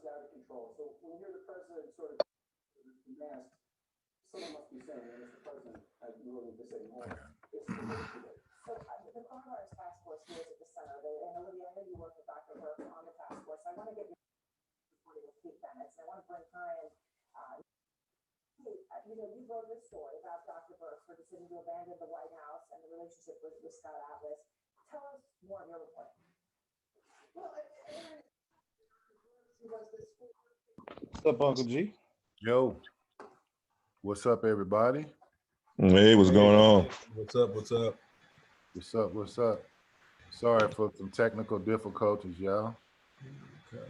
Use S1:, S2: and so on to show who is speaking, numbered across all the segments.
S1: out of control. So when you hear the president sort of mask, someone must be saying, and Mr. President, I really need to say more. It's too late today. So the coronavirus task force here is at the center of it, and Olivia, I know you work with Dr. Burke on the task force. I want to get your reporting with Kate Bennett, and I want to bring her in. Kate, you wrote this story about Dr. Burke for decision to abandon the White House and the relationship with Scott Atlas. Tell us more of your report. Well,
S2: What's up, Uncle G?
S3: Yo, what's up, everybody?
S4: Hey, what's going on?
S5: What's up? What's up?
S3: What's up? What's up? Sorry for some technical difficulties, y'all.
S5: Okay.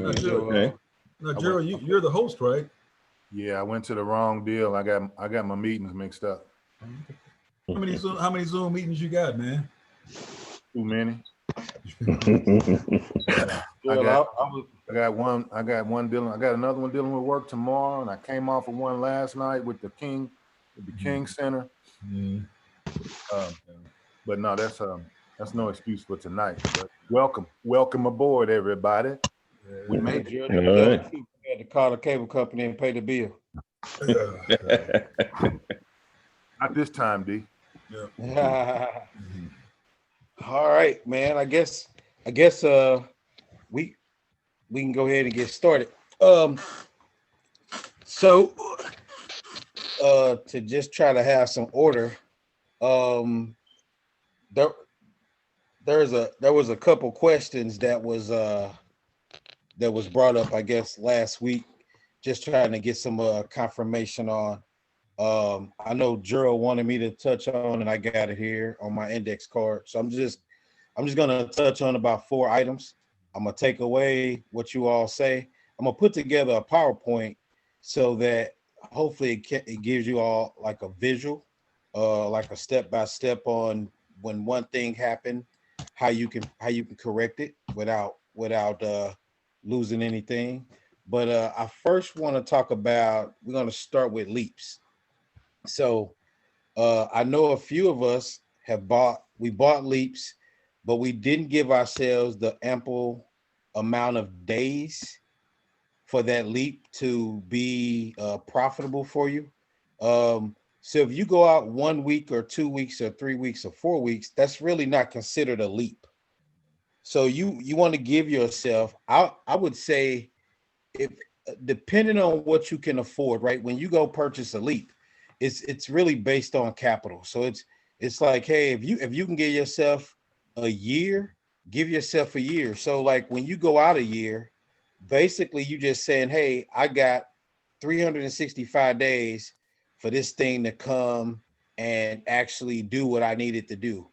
S4: Okay.
S5: Now, Gerald, you're the host, right?
S3: Yeah, I went to the wrong deal. I got my meetings mixed up.
S5: How many Zoom meetings you got, man?
S3: Too many.
S2: Well,
S3: I got one dealing. I got another one dealing with work tomorrow, and I came off of one last night with the King Center.
S5: Mm.
S3: But no, that's no excuse for tonight. But welcome aboard, everybody.
S2: we made you.
S4: All right.
S2: We had to call the cable company and pay the bill.
S3: Not this time, D.
S2: All right, man. I guess we can go ahead and get started. So to just try to have some order, there was a couple questions that was brought up, I guess, last week. Just trying to get some confirmation on. I know Gerald wanted me to touch on, and I got it here on my index card. So I'm just gonna touch on about 4 items. I'm gonna take away what you all say. I'm gonna put together a PowerPoint so that hopefully it gives you all like a visual, like a step-by-step on when one thing happened, how you can correct it without losing anything. But I first want to talk about, we're going to start with leaps. So I know a few of us bought leaps, but we didn't give ourselves the ample amount of days for that leap to be profitable for you. So if you go out 1 week or 2 weeks or 3 weeks or 4 weeks, that's really not considered a leap. So you want to give yourself, I would say, if depending on what you can afford, right? When you go purchase a leap, it's really based on capital. So it's like, hey, if you can give yourself a year, give yourself a year. So like when you go out a year, basically you just saying, hey, I got 365 days for this thing to come and actually do what I needed to do.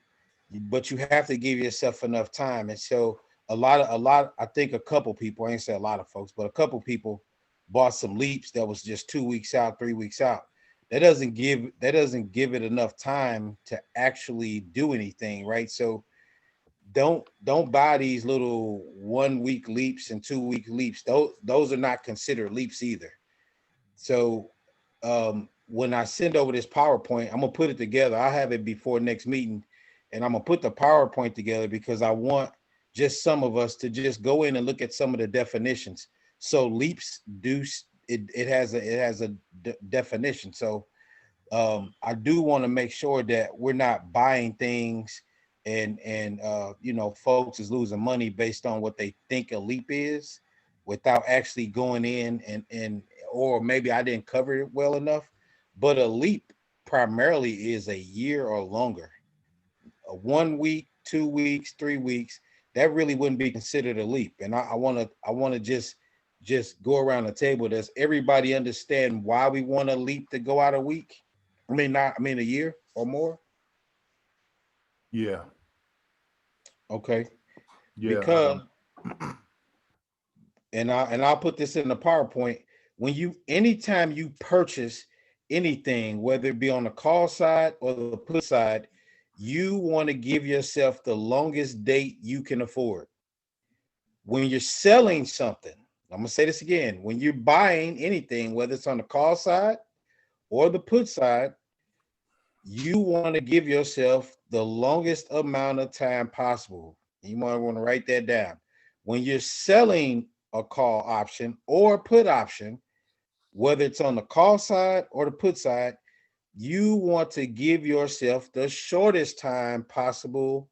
S2: But you have to give yourself enough time. And so I think a couple people, I ain't say a lot of folks, but a couple people bought some leaps that was just 2 weeks out, 3 weeks out. That doesn't give it enough time to actually do anything, right? So don't buy these little 1 week leaps and 2 week leaps. Those are not considered leaps either. So when I send over this PowerPoint, I'm gonna put it together. I'll have it before next meeting, and I'm gonna put the PowerPoint together because I want just some of us to just go in and look at some of the definitions. So leaps it has a definition. So I do want to make sure that we're not buying things and folks is losing money based on what they think a leap is without actually going in and or maybe I didn't cover it well enough. But a leap primarily is a year or longer. 1 week, 2 weeks, 3 weeks, that really wouldn't be considered a leap. And I want to just go around the table. Does everybody understand why we want a leap to go out a week? I mean a year or more?
S3: Yeah.
S2: Okay.
S3: Yeah.
S2: Because and I'll put this in the PowerPoint. Anytime you purchase anything, whether it be on the call side or the put side, you want to give yourself the longest date you can afford. When you're selling something, I'm gonna say this again, when you're buying anything, whether it's on the call side or the put side, you want to give yourself the longest amount of time possible. You might want to write that down. When you're selling a call option or put option, whether it's on the call side or the put side, you want to give yourself the shortest time possible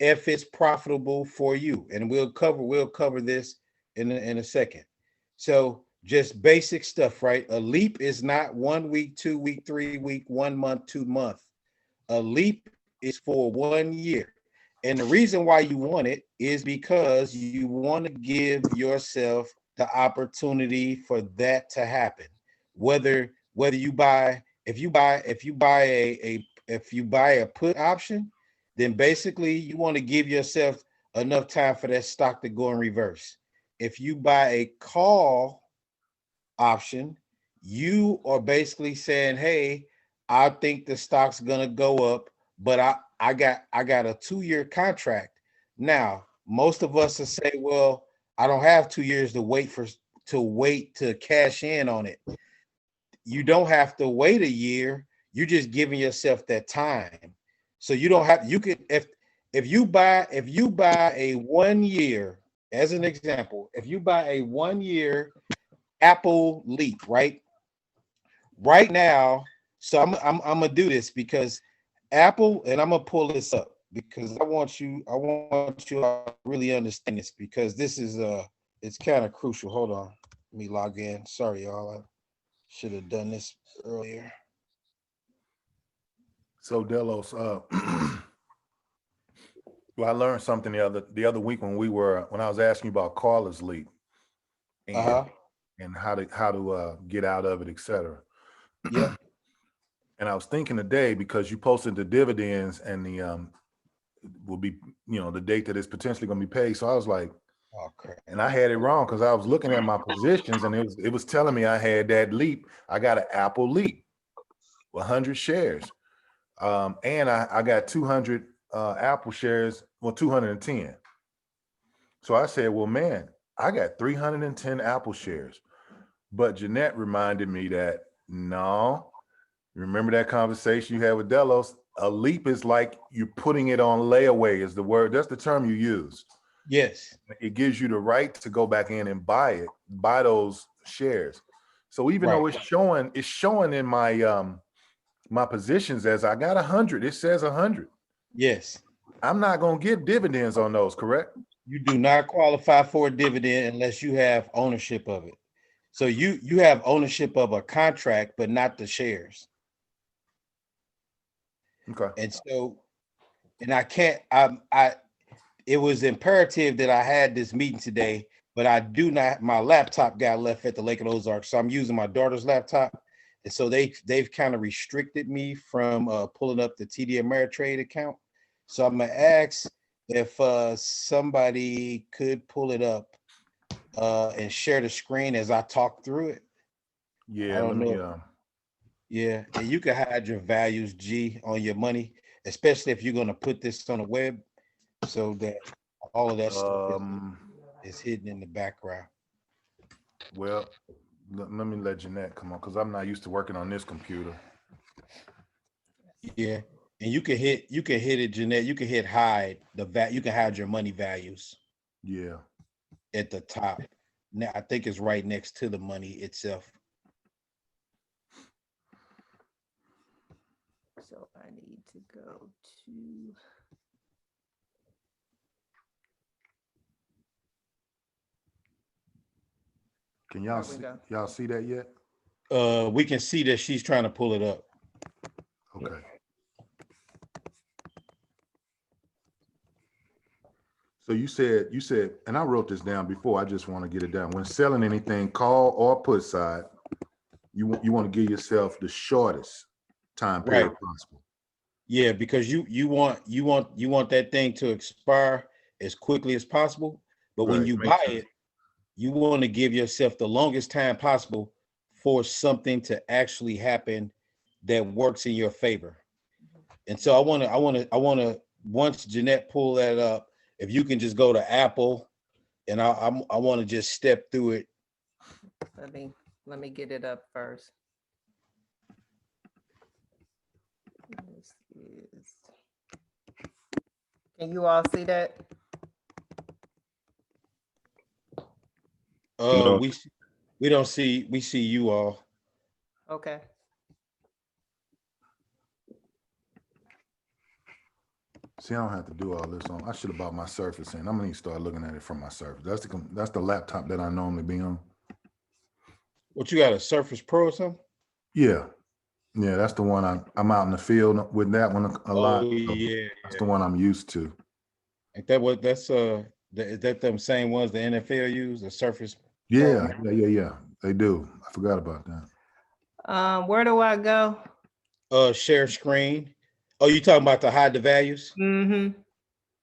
S2: if it's profitable for you. And we'll cover this in a second. So just basic stuff, right? A leap is not 1 week, 2 week, 3 week, 1 month, 2 month. A leap is for 1 year. And the reason why you want it is because you want to give yourself the opportunity for that to happen. Whether you buy, if you buy a put option, then basically you want to give yourself enough time for that stock to go in reverse. If you buy a call option, you are basically saying, hey, I think the stock's gonna go up, but I got a 2-year contract. Now, most of us will say, well, I don't have 2 years to cash in on it. You don't have to wait a year. You're just giving yourself that time. So you don't have, you could, if you buy a 1 year, as an example, if you buy a 1 year Apple Leap, right now, so I'm gonna do this because Apple, and I'm gonna pull this up because I want you to really understand this, because this is it's kind of crucial. Hold on, let me log in. Sorry, y'all. I should have done this earlier.
S3: So Delos, well, I learned something the other week when I was asking you about Carla's Leap and and how to get out of it, etc.
S2: Yeah.
S3: And I was thinking today, because you posted the dividends and the will be, the date that it's potentially going to be paid. So I was like,
S2: Oh crap.
S3: and I had it wrong because I was looking at my positions and it was telling me I had that Leap. I got an Apple Leap, 100 shares. And I got 200 Apple shares, well, 210. So I said, well, man, I got 310 Apple shares. But Jeanette reminded me that, no, remember that conversation you had with Delos? A leap is like you're putting it on layaway is the word. That's the term you use.
S2: Yes.
S3: It gives you the right to go back in and buy those shares. So even though it's showing in my my positions as I got 100, it says 100.
S2: Yes.
S3: I'm not going to get dividends on those, correct?
S2: You do not qualify for a dividend unless you have ownership of it. So you have ownership of a contract, but not the shares.
S3: Okay.
S2: And so, and I can't, it was imperative that I had this meeting today, but I do not, my laptop got left at the Lake of the Ozarks. So I'm using my daughter's laptop. And so they've kind of restricted me from pulling up the TD Ameritrade account. So I'm gonna ask if somebody could pull it up and share the screen as I talk through it.
S3: Yeah,
S2: I don't
S3: let me
S2: know. Yeah, and you can hide your values, G, on your money, especially if you're going to put this on the web, so that all of that stuff is hidden in the background.
S3: well, let me let Jeanette come on, because I'm not used to working on this computer.
S2: Yeah, and you can hit it, Jeanette. You can hit hide you can hide your money values.
S3: Yeah.
S2: At the top. Now I think it's right next to the money itself.
S6: So I need to go to.
S3: Can y'all see that yet?
S2: We can see that she's trying to pull it up.
S3: Okay. So you said, and I wrote this down before. I just want to get it down. When selling anything, call or put side, you want to give yourself the shortest time period possible.
S2: Yeah, because you want that thing to expire as quickly as possible. But when you buy it, you want to give yourself the longest time possible for something to actually happen that works in your favor. And so I want to once Jeanette pull that up, if you can just go to Apple, and I want to just step through it.
S6: Let me get it up first. Can you all see that?
S4: No.
S2: We don't see, we see you all.
S6: Okay.
S3: See, I don't have to do all this on. I should have bought my Surface in. I'm gonna need to start looking at it from my Surface. That's the laptop that I normally be on.
S2: What, you got a Surface Pro or something?
S3: Yeah. Yeah, that's the one I'm out in the field with that one a lot.
S2: Oh,
S3: So
S2: yeah.
S3: that's the one I'm used to.
S2: Ain't that what, that's, is that them same ones the NFL use, the Surface?
S3: Yeah, yeah. They do. I forgot about that.
S6: Where do I go?
S2: Share screen. Oh, you talking about the hide the values?
S6: Mm-hmm.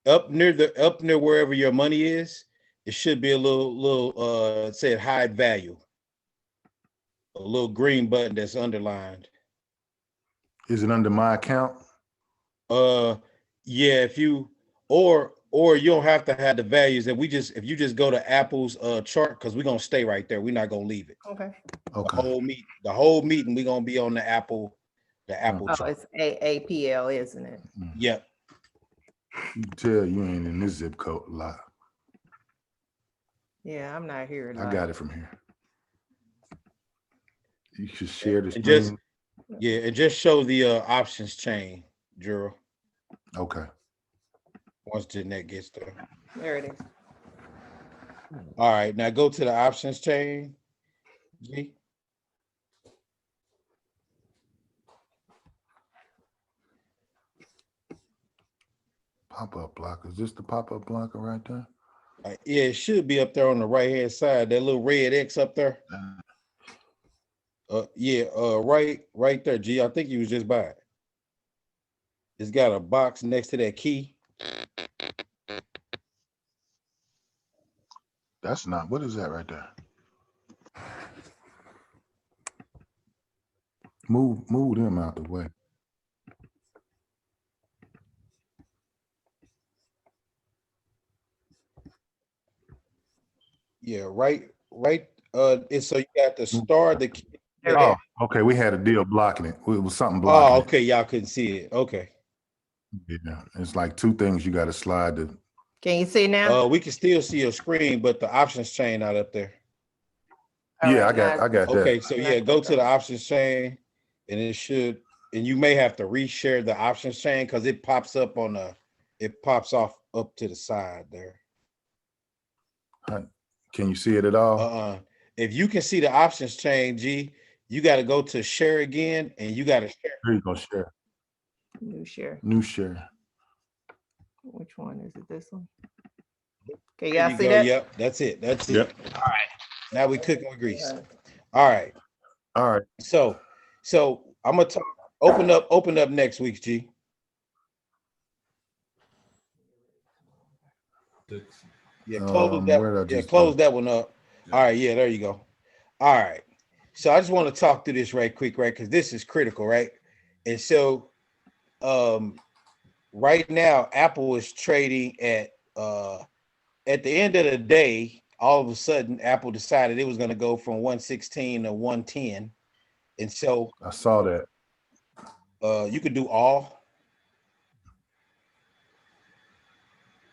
S2: Up near wherever your money is, it should be a little it said hide value. A little green button that's underlined.
S3: Is it under my account?
S2: Yeah, if you or you don't have to have the values, and if you just go to Apple's chart, because we're gonna stay right there. We're not gonna leave it.
S6: Okay.
S3: Okay.
S2: The whole meeting, we're gonna be on the Apple
S6: Oh,
S2: chart.
S6: it's AAPL, isn't it?
S2: Yep.
S3: You can tell you ain't in this zip code a lot.
S6: Yeah, I'm not here.
S3: I got it from here. You should share this.
S2: And just show the options chain, Juro,
S3: Okay.
S2: once Jeanette gets there.
S6: There it is.
S2: All right, now go to the options chain, G.
S3: Pop-up blocker. Is this the pop-up blocker right there?
S2: Yeah, it should be up there on the right-hand side, that little red X up there. Yeah, right there, G. I think you was just by it. It's got a box next to that key.
S3: That's not, what is that right there? Move them out the way.
S2: Yeah, right. It's so you got to start the key.
S6: There it
S3: Oh,
S6: is.
S3: okay. We had a deal blocking it. It was something blocking
S2: Oh,
S3: it.
S2: okay, y'all couldn't see it. Okay.
S3: Yeah, it's like two things you got to slide to.
S6: Can you see now?
S2: We can still see your screen, but the options chain not up there.
S6: All
S3: Yeah,
S6: right,
S3: I got that.
S2: Okay, so yeah, go to the options chain, and and you may have to reshare the options chain because it pops off up to the side there.
S3: Can you see it at all?
S2: If you can see the options chain, G, you got to go to share again, and you got to share.
S3: Here you go, share.
S6: New share.
S3: New share.
S6: Which one is it? This one? Okay,
S2: There
S6: y'all
S2: you
S6: see
S2: go.
S6: that?
S2: Yep, that's it. That's it.
S4: Yep.
S2: All right. Now we cooking with grease. All right.
S3: All right.
S2: So I'm gonna talk. Open up next week, G. Yeah, close that.
S3: where did I
S2: Yeah,
S3: just
S2: close
S3: go?
S2: that one up. All right. Yeah, there you go. All right. So I just want to talk through this right quick, right? Because this is critical, right? And so, right now, Apple is trading at the end of the day. All of a sudden, Apple decided it was going to go from 116 to 110, and so
S3: I saw that.
S2: you could do all.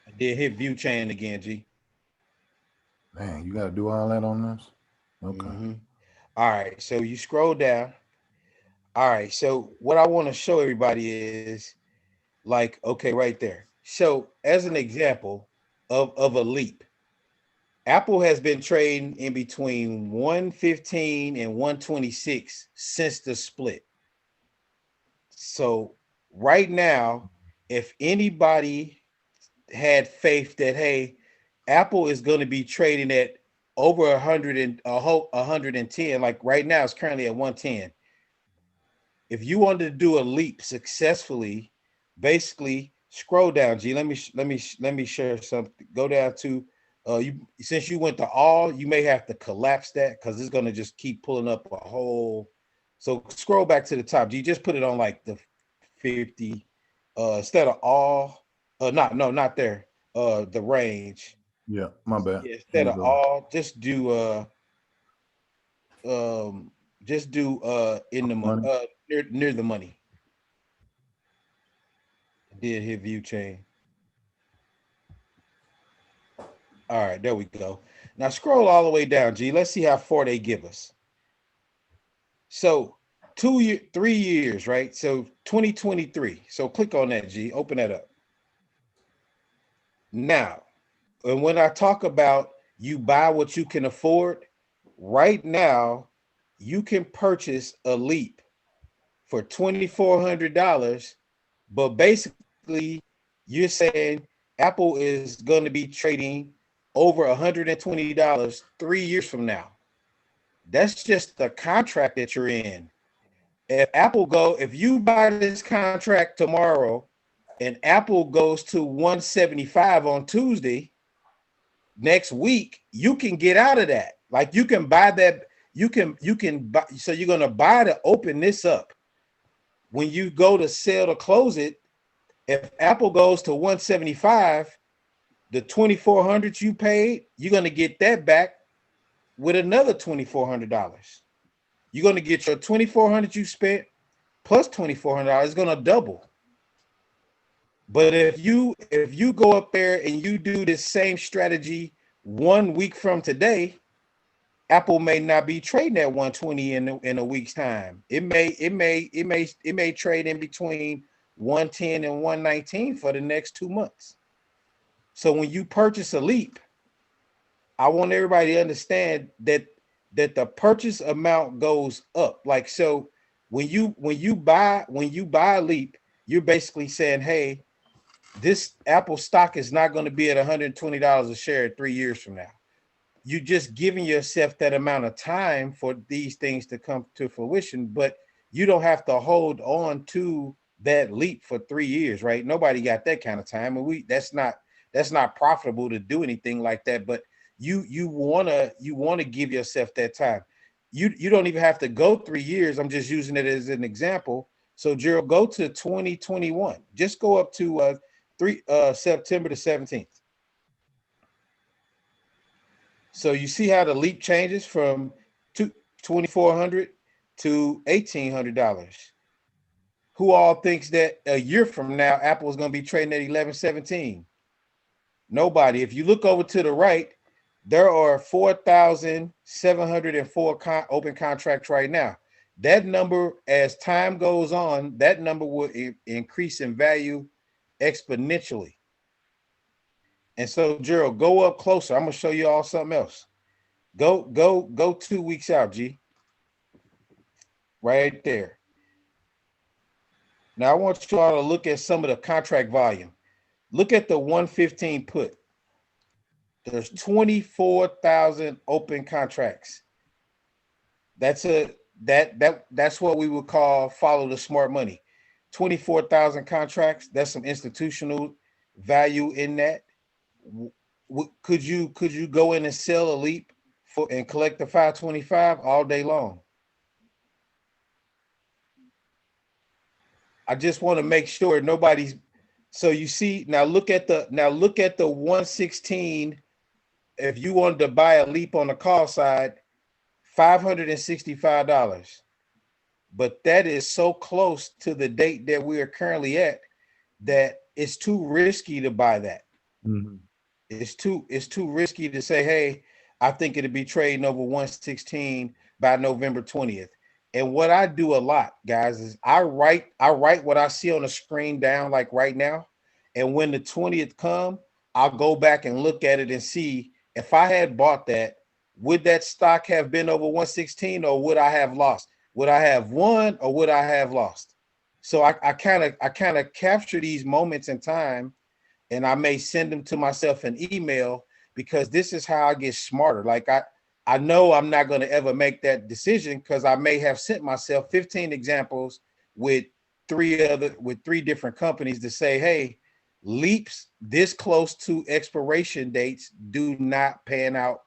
S2: I did hit view chain again, G.
S3: Man, you got to do all that on this? Okay.
S2: Mhm. All right, so you scroll down. All right, so what I want to show everybody is like, okay, right there. So as an example of a leap, Apple has been trading in between 115 and 126 since the split. So right now, if anybody had faith that, hey, Apple is going to be trading at over 100 and 110, like right now it's currently at 110. If you wanted to do a leap successfully, basically scroll down, G. Let me share something. Go down to since you went to all, you may have to collapse that because it's going to just keep pulling up a whole. So scroll back to the top, G. Just put it on like the 50 instead of all. Not there. The range.
S3: Yeah, my bad.
S2: Yeah, instead of all, just do in the money, near the money. Did hit view chain. All right, there we go. Now scroll all the way down, G. Let's see how far they give us. So 3 years, right? So 2023. So click on that, G. Open that up. Now, and when I talk about you buy what you can afford, right now, you can purchase a Leap for $2,400, but basically you're saying Apple is going to be trading over $120 3 years from now. That's just the contract that you're in. If you buy this contract tomorrow and Apple goes to 175 on Tuesday, next week, you can get out of that. Like you can buy that, you can buy, so you're gonna buy to open this up. When you go to sell to close it, if Apple goes to 175, the 2,400 you paid, you're gonna get that back with another $2,400. You're gonna get your 2,400 you spent plus $2,400. It's gonna double. But if you go up there and you do this same strategy 1 week from today, Apple may not be trading at 120 in a week's time. It may trade in between 110 and 119 for the next 2 months. So when you purchase a Leap, I want everybody to understand that the purchase amount goes up. Like, so when you buy a Leap, you're basically saying, hey, this Apple stock is not going to be at $120 a share 3 years from now. You're just giving yourself that amount of time for these things to come to fruition, but you don't have to hold on to that Leap for 3 years, right? Nobody got that kind of time, and that's not profitable to do anything like that. But you wanna give yourself that time. You don't even have to go 3 years. I'm just using it as an example. So Gerald, go to 2021. Just go up to September the 17th. So you see how the Leap changes from $2,400 to $1,800. Who all thinks that a year from now Apple is going to be trading at 1117? Nobody. If you look over to the right, there are 4,704 open contracts right now. That number, as time goes on, that number will increase in value exponentially. And so, Gerald, go up closer. I'm gonna show you all something else. Go 2 weeks out, G. Right there. Now I want you all to look at some of the contract volume. Look at the 115 put. There's 24,000 open contracts. That's what we would call follow the smart money. 24,000 contracts. That's some institutional value in that. Could you go in and sell a Leap and collect the 525 all day long? I just want to make sure nobody's. So you see, now look at the 116. If you wanted to buy a Leap on the call side, $565. But that is so close to the date that we are currently at that it's too risky to buy that.
S3: Mm-hmm.
S2: It's too risky to say, hey, I think it'll be trading over 116 by November 20th. And what I do a lot, guys, is I write what I see on the screen down like right now. And when the 20th come, I'll go back and look at it and see if I had bought that, would that stock have been over 116 or would I have lost? Would I have won or would I have lost? So I kind of capture these moments in time, and I may send them to myself an email because this is how I get smarter. Like I know I'm not going to ever make that decision because I may have sent myself 15 examples with three different companies to say, hey, Leaps this close to expiration dates do not pan out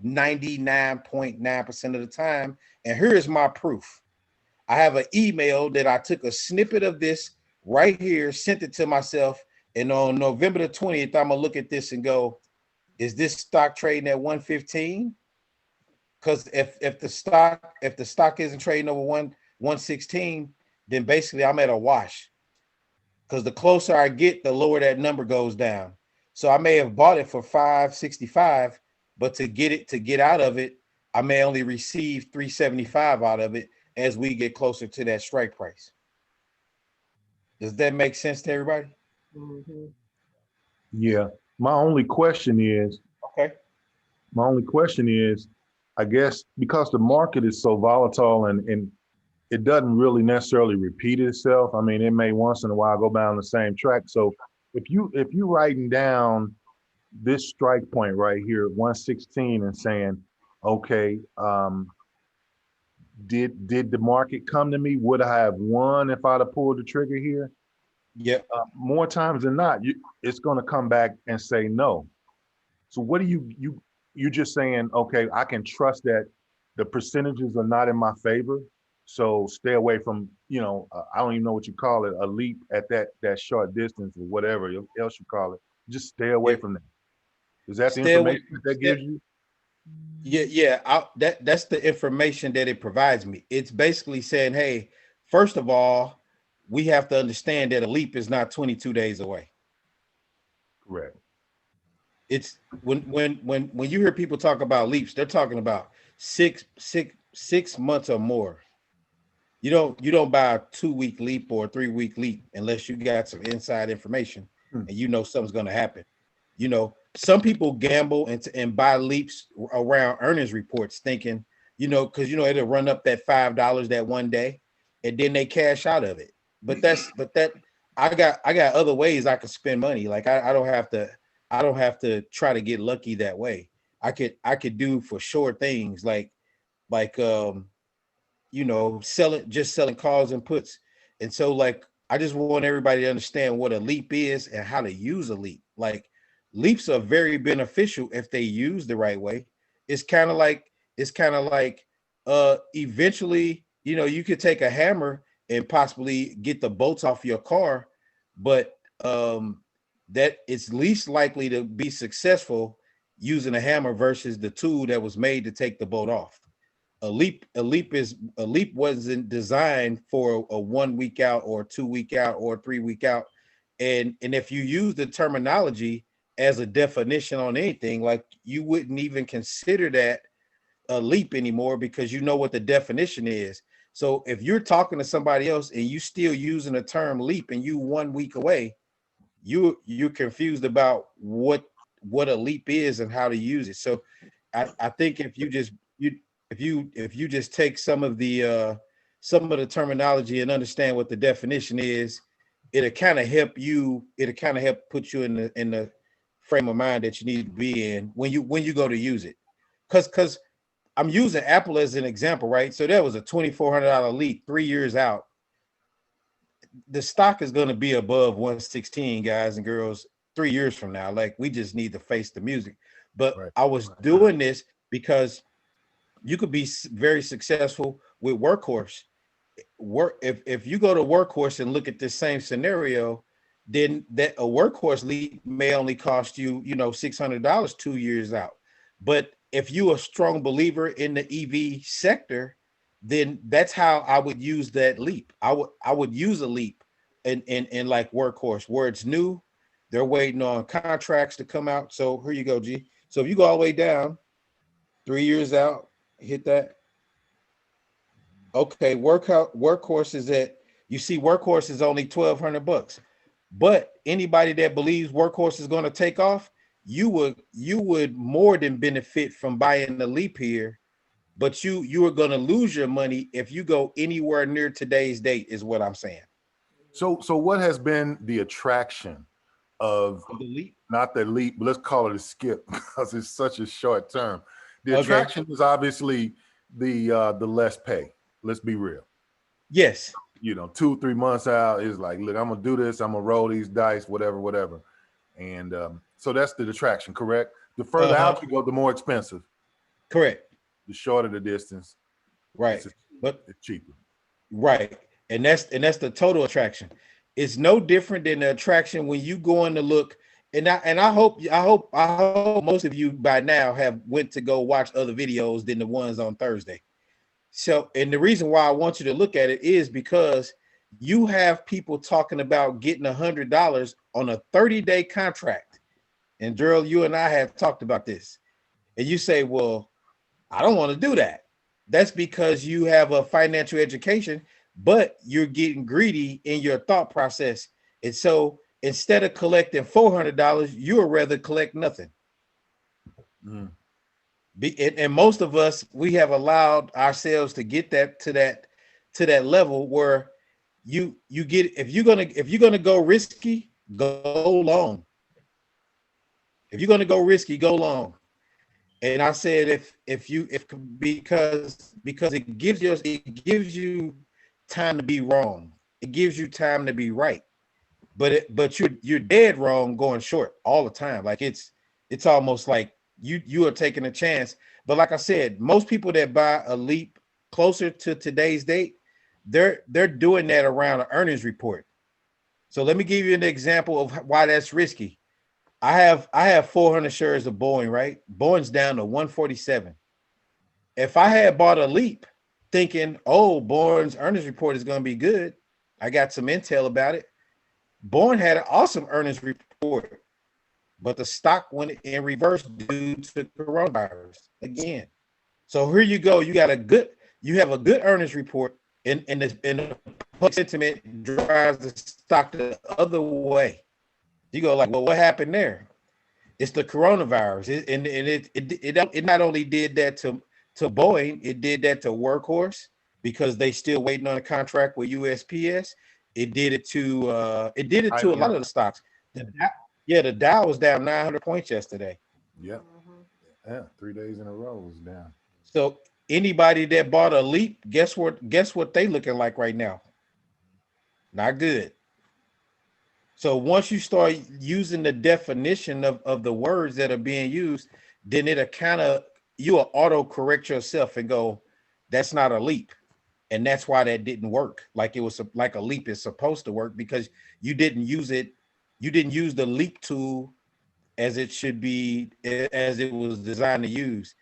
S2: 99.9% of the time. And here is my proof. I have an email that I took a snippet of this right here, sent it to myself, and on November the 20th, I'm gonna look at this and go, is this stock trading at 115? Because if the stock isn't trading over 116, then basically I'm at a wash. Because the closer I get, the lower that number goes down. So I may have bought it for 565, but to get out of it, I may only receive 375 out of it as we get closer to that strike price. Does that make sense to everybody?
S6: Mhm.
S3: Yeah. My only question is,
S2: Okay.
S3: I guess because the market is so volatile and it doesn't really necessarily repeat itself. I mean, it may once in a while go down the same track. So if you writing down this strike point right here, 116, and saying, okay, did the market come to me? Would I have won if I'd have pulled the trigger here?
S2: Yep.
S3: More times than not, it's going to come back and say no. So what do you just saying, okay, I can trust that the percentages are not in my favor. So stay away from, I don't even know what you call it, a leap at that short distance or whatever else you call it. Just stay away
S2: Yep.
S3: from that. Is that the
S2: Stay away.
S3: information that gives you?
S2: Yeah. That's the information that it provides me. It's basically saying, hey, first of all, we have to understand that a leap is not 22 days away.
S3: Correct.
S2: It's when you hear people talk about leaps, they're talking about 6 months or more. You don't buy a 2-week leap or a 3-week leap unless you got some inside information and you know something's going to happen. Some people gamble and buy leaps around earnings reports thinking, because it'll run up that $5 that one day and then they cash out of it. But that I got other ways I could spend money. Like I don't have to try to get lucky that way. I could do for sure things like selling calls and puts. And so like I just want everybody to understand what a leap is and how to use a leap. Like leaps are very beneficial if they use the right way. It's kind of like eventually, you could take a hammer and possibly get the bolts off your car, but that it's least likely to be successful using a hammer versus the tool that was made to take the bolt off. A leap wasn't designed for a 1 week out or 2 week out or 3 week out. And if you use the terminology as a definition on anything, like you wouldn't even consider that a leap anymore because you know what the definition is. So if you're talking to somebody else and you still using the term leap and you 1 week away, you're confused about what a leap is and how to use it. So I think if you just take some of the terminology and understand what the definition is, it'll kind of help put you in the frame of mind that you need to be in when you go to use it. Because I'm using Apple as an example, right? So there was a $2,400 leap 3 years out. The stock is going to be above 116, guys and girls, 3 years from now. Like we just need to face the music. But
S3: Right.
S2: I was doing this because you could be very successful with Workhorse. If you go to Workhorse and look at this same scenario, then that a Workhorse lead may only cost you, $600 2 years out. But if you're a strong believer in the EV sector, then that's how I would use that leap. I would use a leap in like Workhorse where it's new. They're waiting on contracts to come out. So here you go, G. So if you go all the way down, 3 years out, hit that. Okay, Workhorse is only $1,200. But anybody that believes Workhorse is going to take off, you would more than benefit from buying the leap here, but you are going to lose your money if you go anywhere near today's date, is what I'm saying.
S3: So what has been the attraction of
S2: The leap.
S3: not the leap, but let's call it a skip because it's such a short term. The
S2: Okay.
S3: attraction is obviously the less pay. Let's be real.
S2: Yes.
S3: 2-3 months out is like, look, I'm gonna do this. I'm gonna roll these dice, whatever. And so that's the attraction, correct? The further out you go, the more expensive.
S2: Correct.
S3: The shorter the distance,
S2: Right. But
S3: it's cheaper.
S2: right. And that's the total attraction. It's no different than the attraction when you go in to look. And I hope most of you by now have went to go watch other videos than the ones on Thursday. So, and the reason why I want you to look at it is because you have people talking about getting $100 on a 30-day contract. and Gerald, you and I have talked about this, and you say, well, I don't want to do that. That's because you have a financial education, but you're getting greedy in your thought process. And so instead of collecting $400, you would rather collect nothing.
S3: Mm.
S2: And most of us, we have allowed ourselves to get to that level where you get, if you're gonna go risky, go long. If you're gonna go risky, go long. And I said, because it gives you time to be wrong. It gives you time to be right. But you're dead wrong going short all the time. Like it's almost like you are taking a chance. But like I said, most people that buy a Leap closer to today's date, they're doing that around an earnings report. So let me give you an example of why that's risky. I have 400 shares of Boeing, right? Boeing's down to 147. If I had bought a Leap thinking, oh, Boeing's earnings report is going to be good, I got some intel about it. Boeing had an awesome earnings report, but the stock went in reverse due to coronavirus again. So here you go. You have a good earnings report, and the public sentiment drives the stock the other way. You go like, well, what happened there? It's the coronavirus, it not only did that to Boeing, it did that to Workhorse because they still waiting on a contract with USPS. It did it to a lot of the stocks. The Dow was down 900 points yesterday.
S3: Yep. Yeah, 3 days in a row was down.
S2: So anybody that bought a Leap, guess what they looking like right now? Not good. So once you start using the definition of the words that are being used, then you'll auto correct yourself and go, that's not a leap. And that's why that didn't work. Like it was like a leap is supposed to work because you didn't use it. You didn't use the leap tool as it should be, as it was designed to use.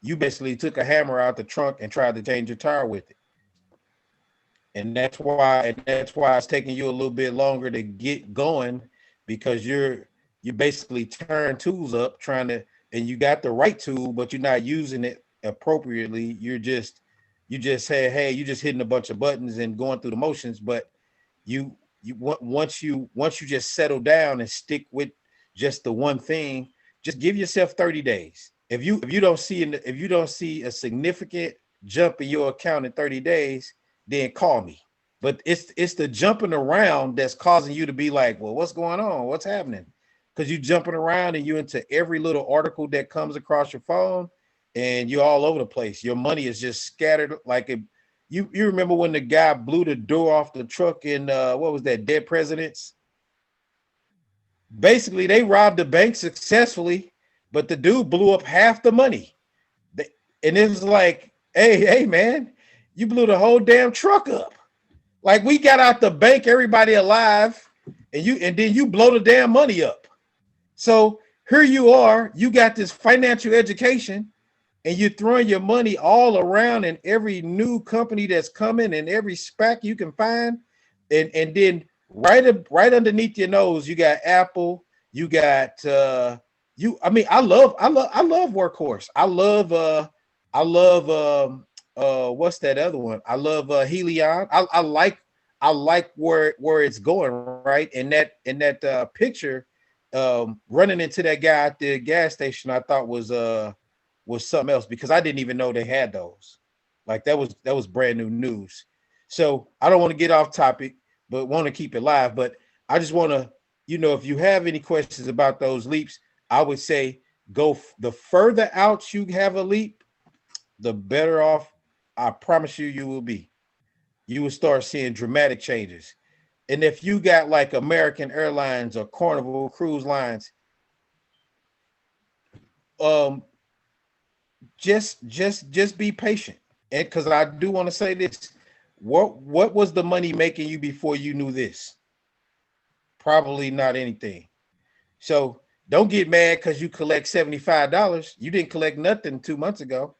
S2: You basically took a hammer out the trunk and tried to change your tire with it. And that's why it's taking you a little bit longer to get going, because you basically turn tools up and you got the right tool, but you're not using it appropriately. You just say, hey, you're just hitting a bunch of buttons and going through the motions. But once you just settle down and stick with just the one thing, just give yourself 30 days. If you don't see a significant jump in your account in 30 days, then call me. But it's the jumping around that's causing you to be like, well, what's going on? What's happening? Because you're jumping around and you're into every little article that comes across your phone, and you're all over the place. Your money is just scattered. Like you remember when the guy blew the door off the truck in what was that, Dead Presidents? Basically, they robbed the bank successfully, but the dude blew up half the money. And it was like, hey, man, you blew the whole damn truck up. Like, we got out the bank, everybody alive, and then you blow the damn money up. So here you are, you got this financial education, and you're throwing your money all around in every new company that's coming and every SPAC you can find. And then right underneath your nose, you got Apple, you got I love Workhorse. I love what's that other one? I love Helion. I like where it's going, right? And that picture running into that guy at the gas station, I thought was something else, because I didn't even know they had those. Like that was brand new news. So I don't want to get off topic, but want to keep it live. But I just want to, if you have any questions about those leaps, I would say the further out you have a leap, the better off I promise you will be. You will start seeing dramatic changes. And if you got like American Airlines or Carnival Cruise Lines, just be patient. And because I do want to say this, what was the money making you before you knew this? Probably not anything. So don't get mad because you collect $75. You didn't collect nothing 2 months ago,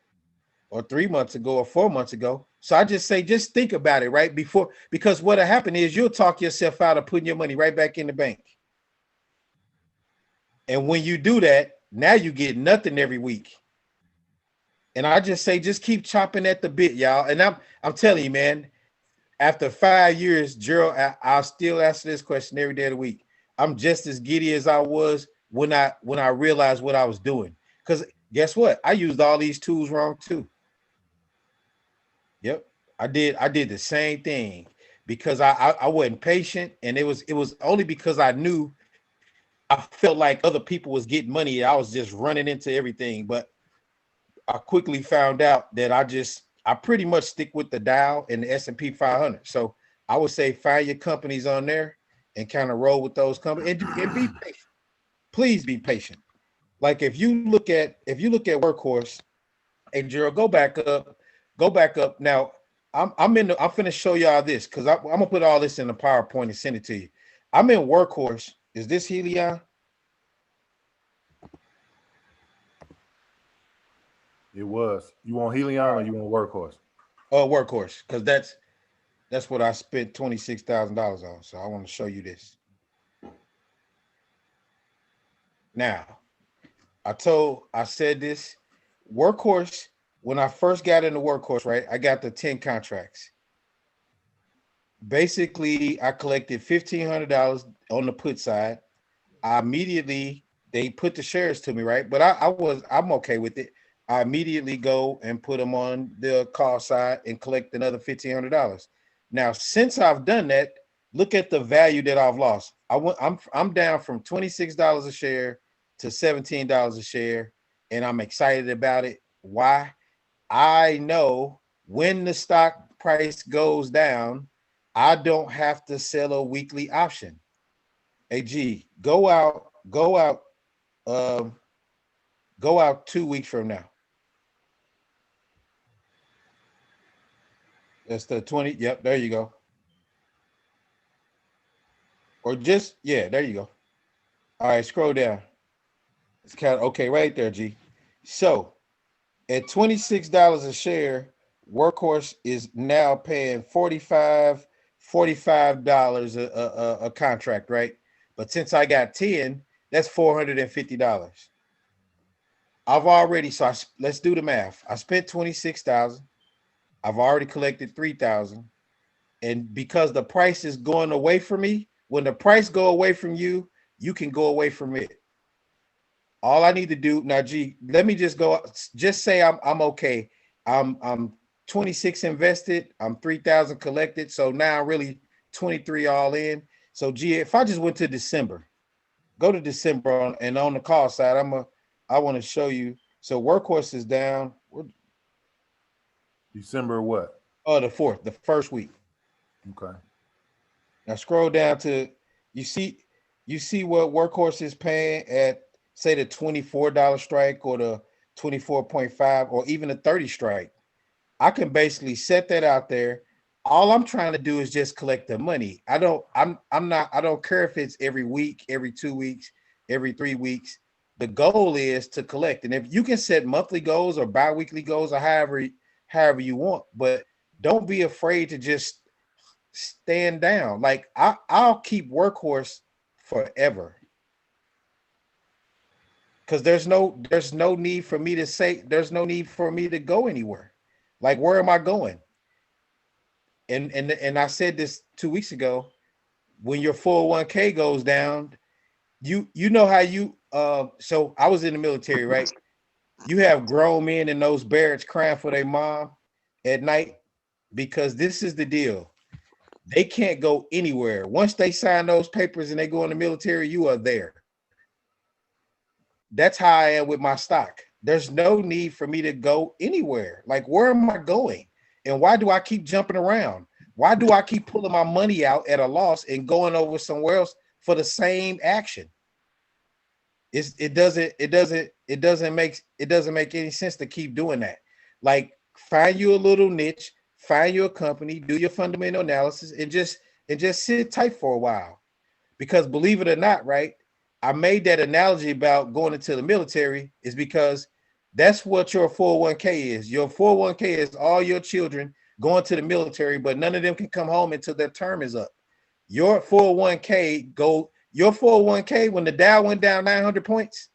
S2: or 3 months ago, or 4 months ago. So I just say, just think about it right before, because what'll happen is you'll talk yourself out of putting your money right back in the bank. And when you do that, now you get nothing every week. And I just say, just keep chopping at the bit, y'all. And I'm telling you, man, after 5 years, Gerald, I'll still answer this question every day of the week. I'm just as giddy as I was when I realized what I was doing. Because guess what? I used all these tools wrong too. Yep, I did the same thing because I wasn't patient, and it was only because I knew I felt like other people was getting money. I was just running into everything, but I quickly found out that I pretty much stick with the Dow and the S&P 500. So I would say find your companies on there and kind of roll with those companies and be patient. Please be patient. Like if you look at Workhorse, hey Gerald, go back up. Now I'm finna show y'all this because I'm gonna put all this in the PowerPoint and send it to you. I'm in Workhorse. Is this Helion?
S3: It was. You want Helion or you want Workhorse?
S2: Oh, Workhorse, because that's what I spent $26,000 on. So I want to show you this. Now, I said this Workhorse, when I first got into Workhorse, right? I got the 10 contracts. Basically, I collected $1,500 on the put side. They put the shares to me, right? But I'm okay with it. I immediately go and put them on the call side and collect another $1,500. Now, since I've done that, look at the value that I've lost. I'm down from $26 a share to $17 a share, and I'm excited about it. Why? I know when the stock price goes down, I don't have to sell a weekly option. Hey, G, go out 2 weeks from now. That's the 20. Yep, there you go. Or just, yeah, there you go. All right, scroll down. It's kind of okay right there, G. So at $26 a share, Workhorse is now paying $45 a contract, right? But since I got 10, that's $450. Let's do the math. I spent $26,000. I've already collected $3,000. And because the price is going away from me, when the price go away from you, you can go away from it. All I need to do now, G, let me just say I'm okay. I'm 26 invested, I'm 3,000 collected. So now I'm really 23 all in. So G, if I just went to December, go to December and on the call side, I want to show you. So Workhorse is down.
S3: December what?
S2: Oh, the 4th, the first week.
S3: Okay.
S2: Now scroll down to you see what Workhorse is paying at, say, the $24 strike or the 24.5 or even the 30 strike. I can basically set that out there. All I'm trying to do is just collect the money. I don't care if it's every week, every 2 weeks, every 3 weeks. The goal is to collect. And if you can set monthly goals or bi-weekly goals or however you want, but don't be afraid to just stand down. Like I'll keep Workhorse forever. Because there's no need for me to say, there's no need for me to go anywhere. Like, where am I going? And I said this 2 weeks ago, when your 401k goes down, you know how you so I was in the military, right? You have grown men in those barracks crying for their mom at night, because this is the deal. They can't go anywhere. Once they sign those papers and they go in the military, you are there. That's how I am with my stock. There's no need for me to go anywhere. Like, where am I going? And why do I keep jumping around? Why do I keep pulling my money out at a loss and going over somewhere else for the same action? It doesn't make any sense to keep doing that. Like, find you a little niche, find you a company, do your fundamental analysis, and just sit tight for a while. Because believe it or not, right? I made that analogy about going into the military is because that's what your 401k is. Your 401k is all your children going to the military, but none of them can come home until their term is up. Your 401k your 401k when the Dow went down 900 points,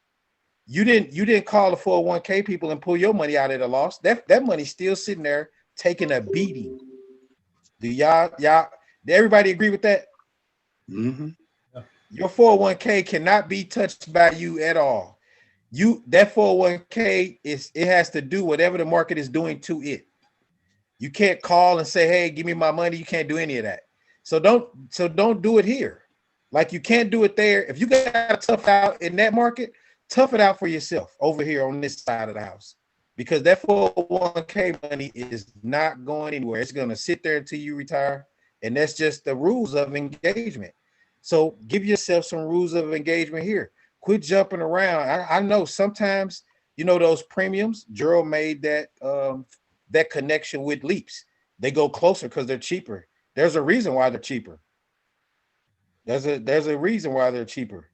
S2: you didn't call the 401k people and pull your money out at a loss. That money's still sitting there taking a beating. Do y'all everybody agree with that?
S7: Mm-hmm.
S2: Your 401k cannot be touched by you at all. That 401k it has to do whatever the market is doing to it. You can't call and say, hey, give me my money. You can't do any of that. So don't do it here. Like you can't do it there. If you got to tough out in that market, tough it out for yourself over here on this side of the house. Because that 401k money is not going anywhere. It's going to sit there until you retire. And that's just the rules of engagement. So give yourself some rules of engagement here. Quit jumping around. I know sometimes, those premiums, Gerald made that that connection with Leaps. They go closer because they're cheaper. There's a reason why they're cheaper. There's a reason why they're cheaper.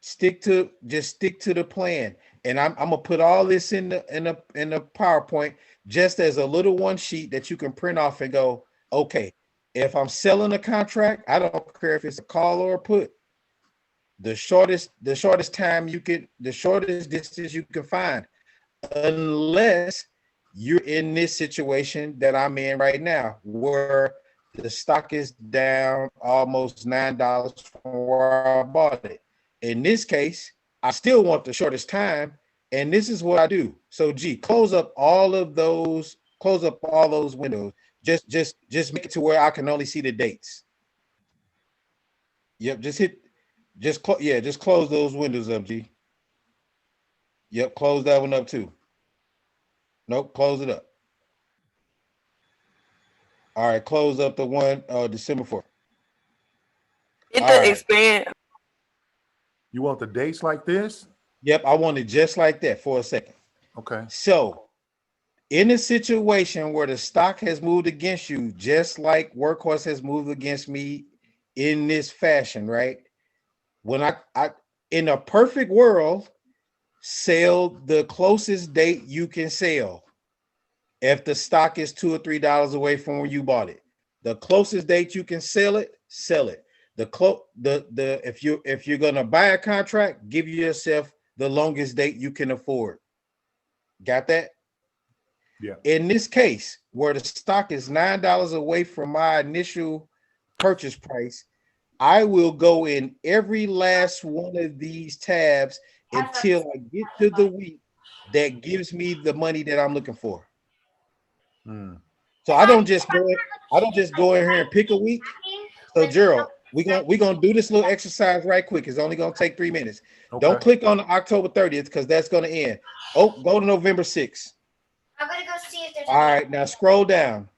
S2: Stick to the plan. And I'm gonna put all this in the PowerPoint just as a little one sheet that you can print off and go, okay, if I'm selling a contract, I don't care if it's a call or a put. The shortest distance you can find, unless you're in this situation that I'm in right now, where the stock is down almost $9 from where I bought it. In this case, I still want the shortest time, and this is what I do. So, close up all those windows. Just make it to where I can only see the dates. Yep, just close those windows up, G. Yep, close that one up too. Nope, close it up. All right, close up the one December 4th.
S8: It
S2: All
S8: does
S2: right.
S8: expand.
S3: You want the dates like this?
S2: Yep, I want it just like that for a second.
S3: Okay.
S2: So, in a situation where the stock has moved against you, just like Workhorse has moved against me in this fashion, right? When I in a perfect world, sell the closest date you can sell. If the stock is $2 or $3 away from where you bought it, the closest date you can sell it, sell it. If you're gonna buy a contract, give yourself the longest date you can afford. Got that?
S3: Yeah.
S2: In this case, where the stock is $9 away from my initial purchase price, I will go in every last one of these tabs until I get to the week that gives me the money that I'm looking for. So I don't just go in here and pick a week. So Gerald, we're gonna do this little exercise right quick. It's only gonna take 3 minutes.
S3: Okay.
S2: Don't click on October 30th because that's gonna end. Oh, go to November 6th.
S9: I'm gonna go see if there's.
S2: All right, now scroll down.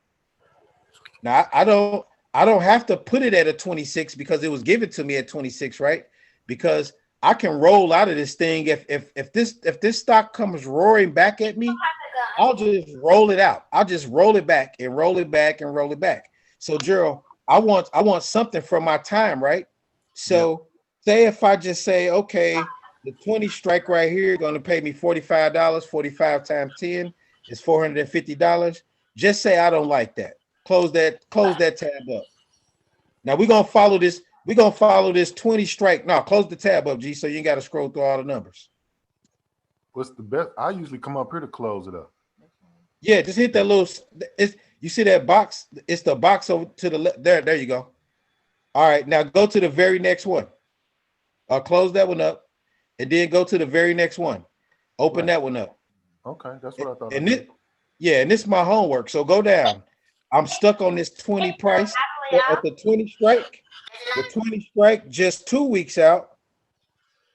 S2: Now I don't have to put it at a 26 because it was given to me at 26, right? Because I can roll out of this thing if this stock comes roaring back at me, I'll just roll it out. I'll just roll it back and roll it back and roll it back. So Gerald, I want something from my time, right? So say if I just say, okay, the 20 strike right here going to pay me $45, 45 times 10 is $450. Just say I don't like that. Close that tab up. Now we're gonna follow this. We're gonna follow this 20 strike. No, close the tab up, G, so you ain't got to scroll through all the numbers.
S3: What's the best? I usually come up here to close it up.
S2: Yeah, just hit that little. You see that box? It's the box over to the left. There you go. All right, now go to the very next one. Close that one up, and then go to the very next one. Open that one up.
S3: Okay, that's what I thought.
S2: And this is my homework. So go down. I'm stuck on this 20 price at the 20 strike. The 20 strike just 2 weeks out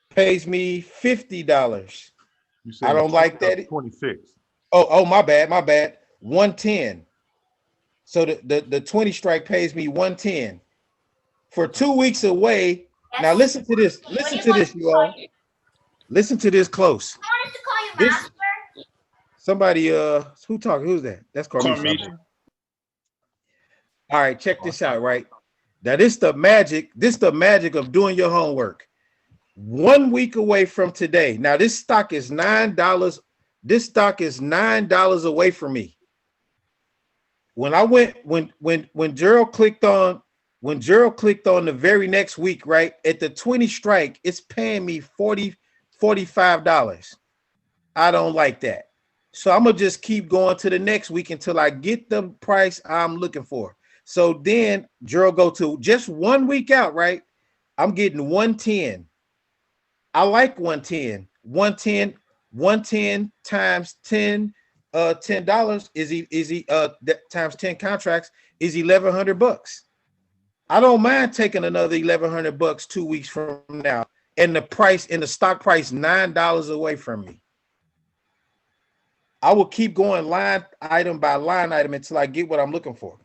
S2: pays me $50. I don't like that.
S3: 26.
S2: Oh, my bad. 110. So the 20 strike pays me 110 for 2 weeks away. Now listen to this. Listen to this, you all. Listen to this close.
S9: I wanted to call you Master.
S2: Somebody, who talking? Who's that? That's Carmisha. All right, check this out, right? Now, this the magic of doing your homework. 1 week away from today. Now, this stock is $9. This stock is $9 away from me. When Gerald clicked on when Gerald clicked on the very next week, right at the 20 strike, it's paying me $45. I don't like that. So I'm gonna just keep going to the next week until I get the price I'm looking for. So then Gerald go to just 1 week out, right? I'm getting 110. I like 110. 110 times 10 $10 that times 10 contracts is $1,100. I don't mind taking another $1,100 2 weeks from now, and the stock price $9 away from me. I will keep going line item by line item until I get what I'm looking for.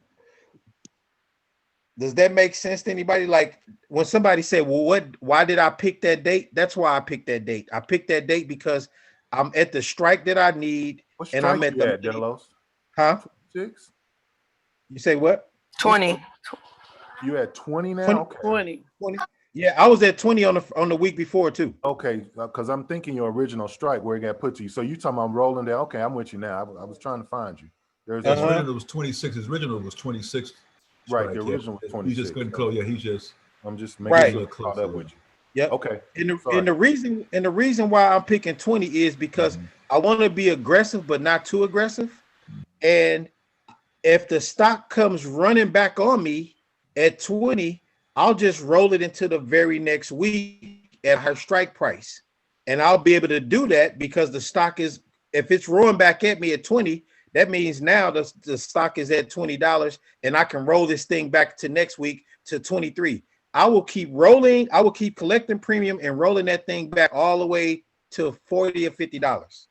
S2: Does that make sense to anybody? Like when somebody said, well, why did I pick that date? That's why I picked that date. I picked that date because I'm at the strike that I need.
S3: What
S2: And
S3: strike
S2: I'm at
S3: you
S2: the
S3: at, Delos?
S2: Huh?
S3: 6?
S2: You say what?
S6: 20.
S3: You at 20 now?
S2: 20.
S3: Okay.
S2: 20. Yeah, I was at 20 on the week before too.
S3: Okay, because I'm thinking your original strike where it got put to you. So you talking about rolling there? Okay, I'm with you now. I was trying to find you. There's
S5: His
S2: Uh-huh.
S5: original was 26. His original was 26.
S3: right.
S5: strike,
S3: The
S5: yeah.
S3: original was
S5: He
S3: 26.
S5: just couldn't close. Yeah, he just
S3: I'm just making
S2: Right.
S3: sure I caught up with you.
S2: Yep.
S3: Okay.
S2: And the reason why I'm picking 20 is because I want to be aggressive, but not too aggressive. And if the stock comes running back on me at 20, I'll just roll it into the very next week at her strike price. And I'll be able to do that because the stock is, if it's rolling back at me at 20, that means now the stock is at $20 and I can roll this thing back to next week to 23. I will keep rolling. I will keep collecting premium and rolling that thing back all the way to $40 or $50.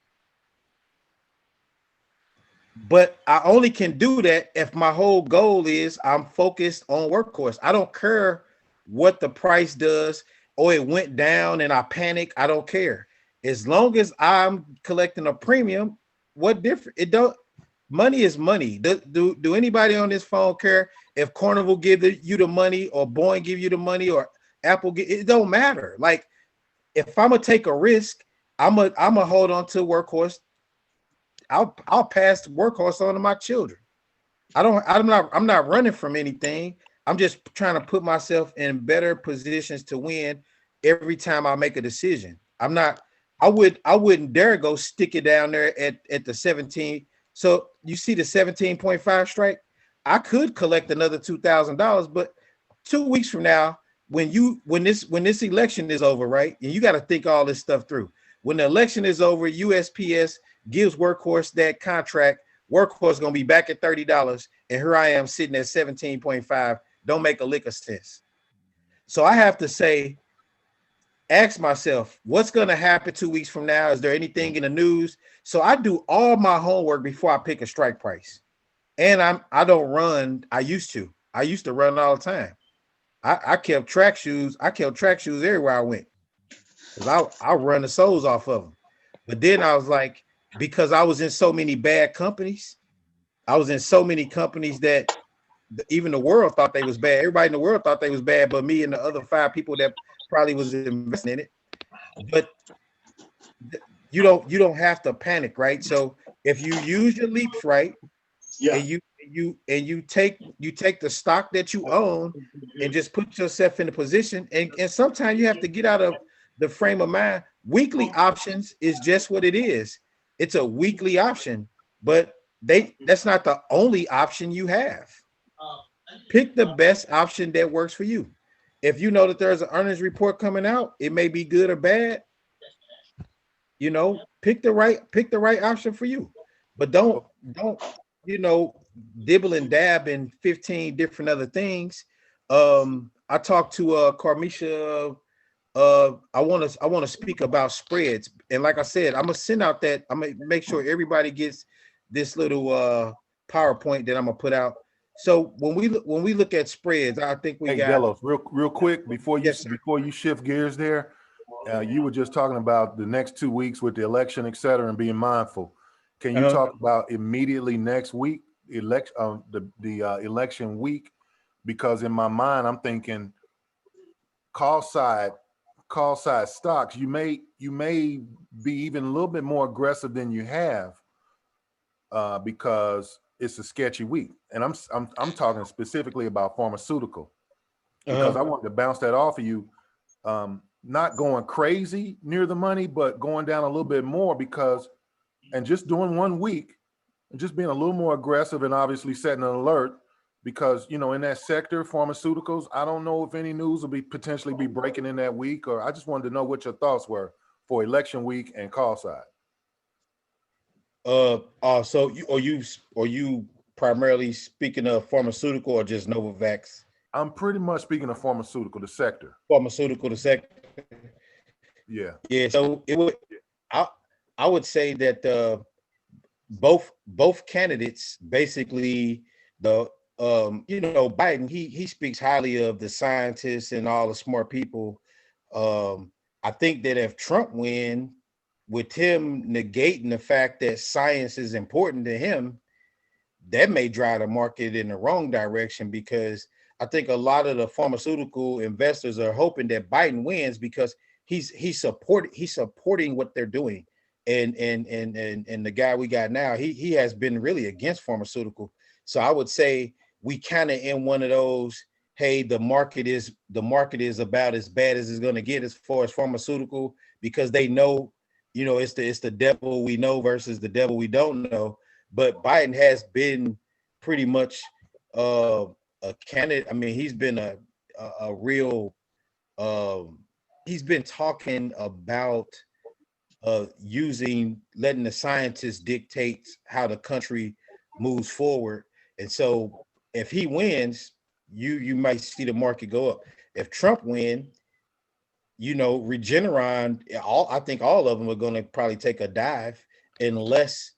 S2: But I only can do that if my whole goal is I'm focused on workhorse. I don't care what the price does or it went down and I panic. I don't care. As long as I'm collecting a premium, what different? It don't. Money is money. Do anybody on this phone care if Carnival give you the money or Boeing give you the money or Apple it don't matter. Like if I'm gonna take a risk, I'm gonna hold on to workhorse. I'll pass workhorse on to my children. I'm not running from anything. I'm just trying to put myself in better positions to win every time I make a decision. I wouldn't dare go stick it down there at the 17. So you see the 17.5 strike. I could collect another $2,000, but 2 weeks from now, when this election is over, right? And you got to think all this stuff through. When the election is over, USPS gives Workhorse that contract. Workhorse gonna be back at $30, and here I am sitting at 17.5. Don't make a lick of sense. So I have to say, ask myself, what's gonna happen 2 weeks from now? Is there anything in the news? So I do all my homework before I pick a strike price. And I don't run. I used to run all the time. I kept track shoes. I kept track shoes everywhere I went. Because I run the soles off of them. But then I was like, because I was in so many bad companies, I was in so many companies that even the world thought they was bad. Everybody in the world thought they was bad, but me and the other 5 people that probably was investing in it. But you don't have to panic, right? So if you use your leaps right, and you take the stock that you own and just put yourself in a position, and sometimes you have to get out of the frame of mind. Weekly options is just what it is. It's a weekly option, but that's not the only option you have. Pick the best option that works for you. If you know that there's an earnings report coming out, it may be good or bad. Pick the right option for you. But don't dibble and dab in 15 different other things. I talked to Carmisha. I want to speak about spreads, and like I said, I'm gonna send out that. I'm gonna make sure everybody gets this little PowerPoint that I'm gonna put out. So when we look at spreads, I think we got
S3: Delos, real quick before you shift gears there. You were just talking about the next 2 weeks with the election, et cetera, and being mindful. Can you talk about immediately next week, the election week? Because in my mind, I'm thinking call side stocks. You may be even a little bit more aggressive than you have because it's a sketchy week. And I'm talking specifically about pharmaceutical. because I
S2: Uh-huh.
S3: wanted to bounce that off of you. Not going crazy near the money, but going down a little bit more because, and just doing 1 week and just being a little more aggressive and obviously setting an alert because, you know, in that sector, pharmaceuticals, I don't know if any news will be potentially be breaking in that week, or I just wanted to know what your thoughts were for election week and call side.
S2: So you primarily speaking of pharmaceutical or just Novavax?
S3: I'm pretty much speaking of pharmaceutical, the sector.
S2: Pharmaceutical, the second.
S3: Yeah.
S2: Yeah, so I I would say that both candidates basically Biden he speaks highly of the scientists and all the smart people. I think that if Trump win, with him negating the fact that science is important to him, that may drive the market in the wrong direction because I think a lot of the pharmaceutical investors are hoping that Biden wins because he's supporting what they're doing. And the guy we got now, he has been really against pharmaceutical. So I would say we kind of in one of those, hey, the market is about as bad as it's going to get as far as pharmaceutical because they know, it's the devil we know versus the devil we don't know. But Biden has been pretty much a candidate. I mean, he's been a real he's been talking about letting the scientists dictate how the country moves forward. And so if he wins, you might see the market go up. If Trump win, Regeneron, I think all of them are going to probably take a dive unless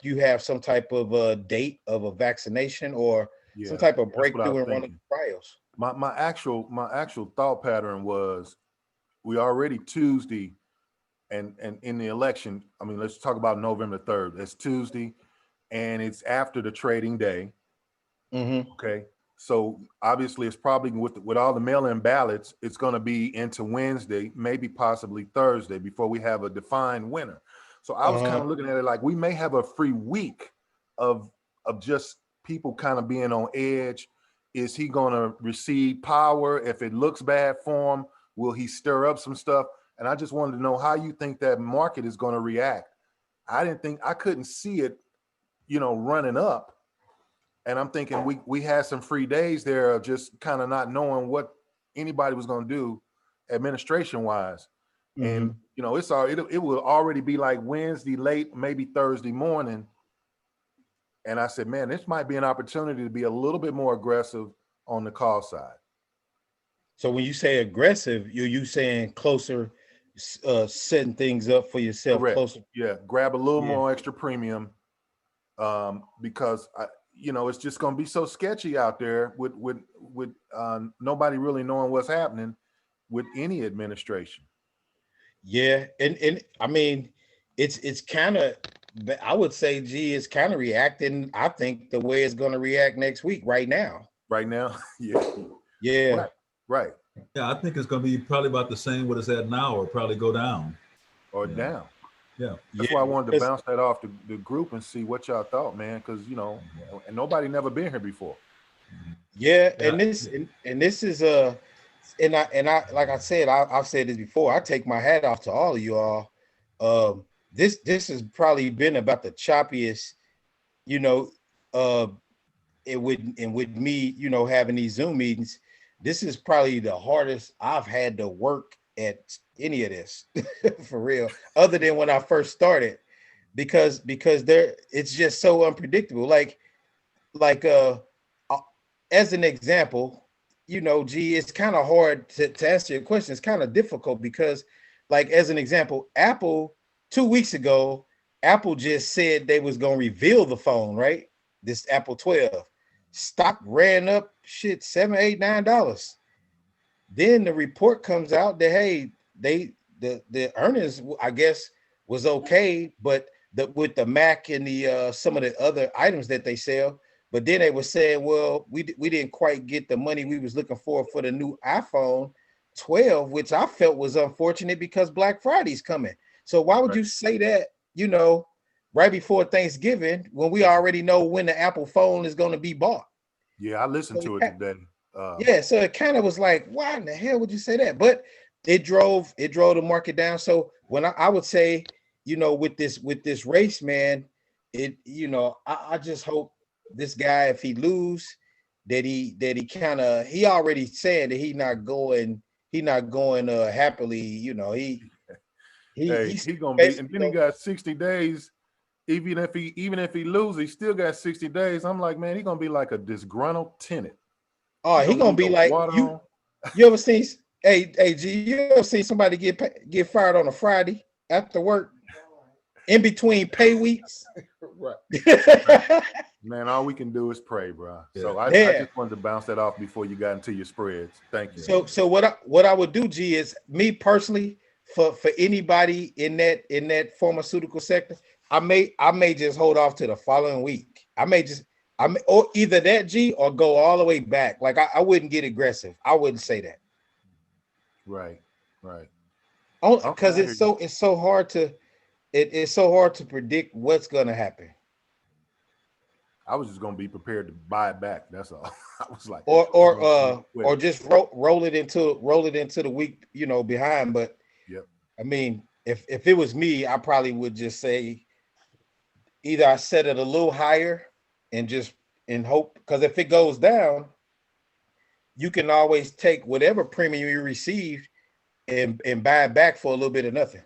S2: you have some type of date of a vaccination or some
S3: Yeah.
S2: type of
S3: That's what I
S2: breakthrough
S3: was
S2: in one of
S3: thinking.
S2: the trials.
S3: My actual thought pattern was we already Tuesday and in the election. I mean, let's talk about November 3rd. It's Tuesday and it's after the trading day.
S2: Mm-hmm.
S3: Okay. So obviously it's probably with all the mail-in ballots, it's going to be into Wednesday, maybe possibly Thursday before we have a defined winner. So I was kind of looking at it like we may have a free week of just people kind of being on edge. Is he going to recede power? If it looks bad for him, will he stir up some stuff? And I just wanted to know how you think that market is going to react. I couldn't see it, running up. And I'm thinking we had some free days there of just kind of not knowing what anybody was going to do administration wise.
S2: Mm-hmm.
S3: And it will already be like Wednesday late, maybe Thursday morning. And I said, man, this might be an opportunity to be a little bit more aggressive on the call side.
S2: So when you say aggressive, you saying closer, setting things up for yourself
S3: Correct.
S2: closer.
S3: Yeah, grab a little
S2: Yeah.
S3: more extra premium because it's just going to be so sketchy out there with nobody really knowing what's happening with any administration.
S2: Yeah, and I mean, it's kind of, I would say, it's kind of reacting. I think the way it's going to react next week, right now.
S3: Right now, yeah.
S2: Yeah.
S3: Right.
S5: Yeah, I think it's going to be probably about the same what it's at now, or probably go down.
S3: Or
S5: Yeah.
S3: down.
S5: Yeah.
S3: That's why I wanted to bounce that off the group and see what y'all thought, man, because and nobody never been here before.
S2: Yeah,
S5: Yeah.
S2: and this is and I like I said, I've said this before. I take my hat off to all of you all. This has probably been about the choppiest, with me, having these Zoom meetings. This is probably the hardest I've had to work at any of this for real, other than when I first started, because it's just so unpredictable. Like as an example, it's kind of hard to answer your question. It's kind of difficult because, like, as an example, Apple 2 weeks ago, Apple just said they was gonna reveal the phone, right? This Apple 12 stock ran up $7, $8, $9. Then the report comes out that hey, the earnings, I guess, was okay, but with the Mac and the some of the other items that they sell. But then they were saying, well, we didn't quite get the money we was looking for the new iPhone 12, which I felt was unfortunate because Black Friday's coming. So why would you say that, right before Thanksgiving when we already know when the Apple phone is going to be bought?
S3: Yeah, I listened to it today.
S2: Yeah, so it kind of was like, why in the hell would you say that? But it drove the market down. So when I would say, with this race, man, I just hope this guy, if he lose, that he already said that he not going happily,
S3: Hey,
S2: he's
S3: he gonna be, and
S2: basically
S3: then he got 60 days. Even if he loses, he still got 60 days. I'm like, man, he gonna be like a disgruntled tenant.
S2: he gonna
S3: leave
S2: be
S3: the
S2: like
S3: water
S2: you.
S3: on.
S2: You ever seen? Hey, G, you ever seen somebody get fired on a Friday after work in between pay weeks?
S3: Right. Man, all we can do is pray, bro. So I
S2: Yeah.
S3: just wanted to bounce that off before you got into your spreads. Thank you.
S2: So what I would do, G, is me personally, for anybody in that pharmaceutical sector, I may just hold off to the following week. Or either that, G, or go all the way back. Like I wouldn't get aggressive. I wouldn't say that.
S3: Right.
S2: Because
S3: Okay,
S2: it's so hard to it's so hard to predict what's gonna happen.
S3: I was just gonna be prepared to buy it back. That's all. I was like,
S2: Or just roll it into the week, behind. But
S3: yep.
S2: I mean, if it was me, I probably would just say either I set it a little higher and hope, because if it goes down, you can always take whatever premium you received and buy it back for a little bit of nothing.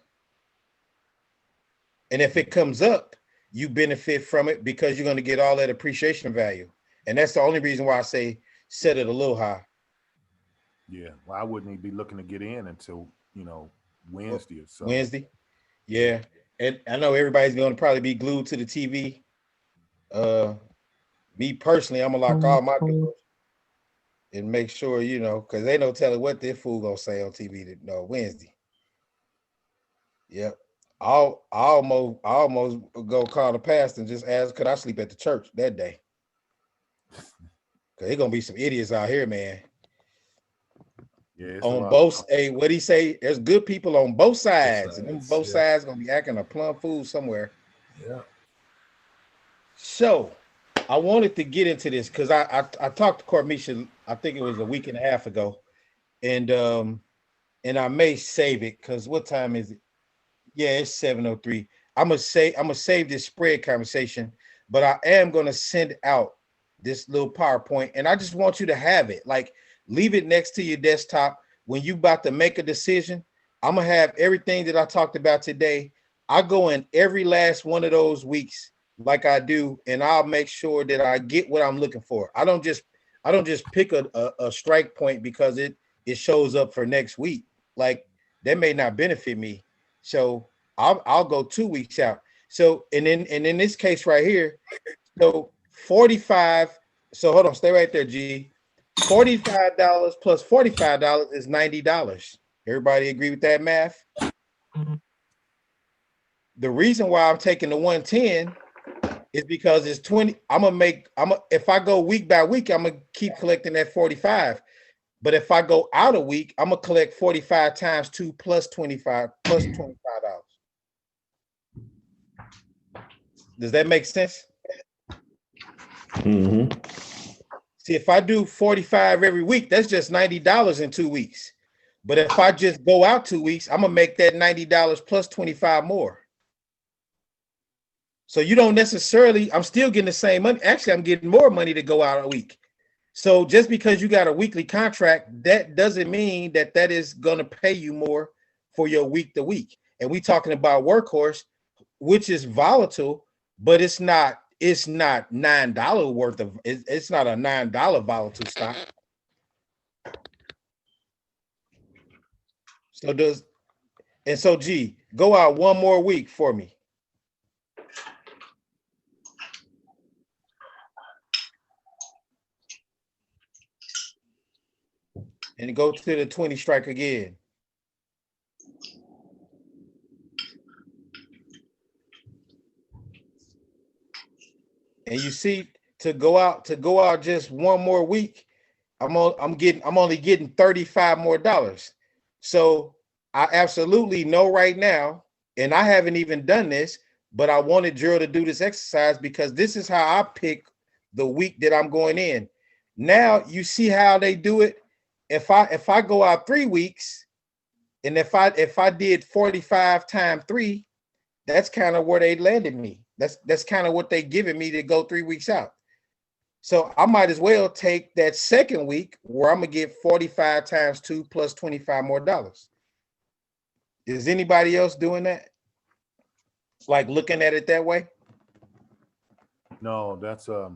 S2: And if it comes up, you benefit from it because you're going to get all that appreciation value. And that's the only reason why I say set it a little high.
S3: Yeah. Well, I wouldn't even be looking to get in until, Wednesday or so.
S2: Wednesday. Yeah. And I know everybody's going to probably be glued to the TV. Me personally, I'm going to lock all my doors and make sure, because they no telling what this fool going to say on TV Wednesday. Yep. I'll almost go call the pastor and just ask, could I sleep at the church that day? Because there's gonna be some idiots out here, man.
S3: Yeah.
S2: On both, what he say? There's good people on both sides, and both sides gonna be acting a plumb fool somewhere.
S5: Yeah.
S2: So I wanted to get into this because I talked to Courtmisha, I think it was a week and a half ago, and I may save it because what time is it? Yeah, it's 7:03. I'm gonna save this spread conversation, but I am gonna send out this little PowerPoint, and I just want you to have it. Like, leave it next to your desktop when you about to make a decision. I'm gonna have everything that I talked about today. I go in every last one of those weeks like I do, and I'll make sure that I get what I'm looking for. I don't just pick a strike point because it shows up for next week. Like, that may not benefit me. So I'll go 2 weeks out. So and in this case right here, so 45. So hold on, stay right there, G. $45 plus $45 is $90. Everybody agree with that math? The reason why I'm taking the 110 is because it's 20. If I go week by week, I'm gonna keep collecting that 45. But if I go out a week, I'm gonna collect 45 times 2 plus 25 plus $25. Does that make sense?
S4: Mm-hmm.
S2: See, if I do 45 every week, that's just $90 in 2 weeks. But if I just go out 2 weeks, I'm gonna make that $90 plus 25 more. So you don't necessarily, I'm still getting the same money. Actually, I'm getting more money to go out a week. So just because you got a weekly contract, that doesn't mean that is going to pay you more for your week to week. And we talking about Workhorse, which is volatile, but it's not $9 worth of, it's not a $9 volatile stock. So G, go out one more week for me. And go to the 20 strike again. And you see, to go out just one more week, I'm only getting $35 more. So I absolutely know right now, and I haven't even done this, but I wanted Gerald to do this exercise because this is how I pick the week that I'm going in. Now you see how they do it. If I go out 3 weeks, and if I did 45 times 3, that's kind of where they landed me. That's kind of what they giving me to go 3 weeks out. So I might as well take that second week where I'm gonna get 45 times 2 plus 25 more dollars. Is anybody else doing that? Like looking at it that way?
S3: No, that's a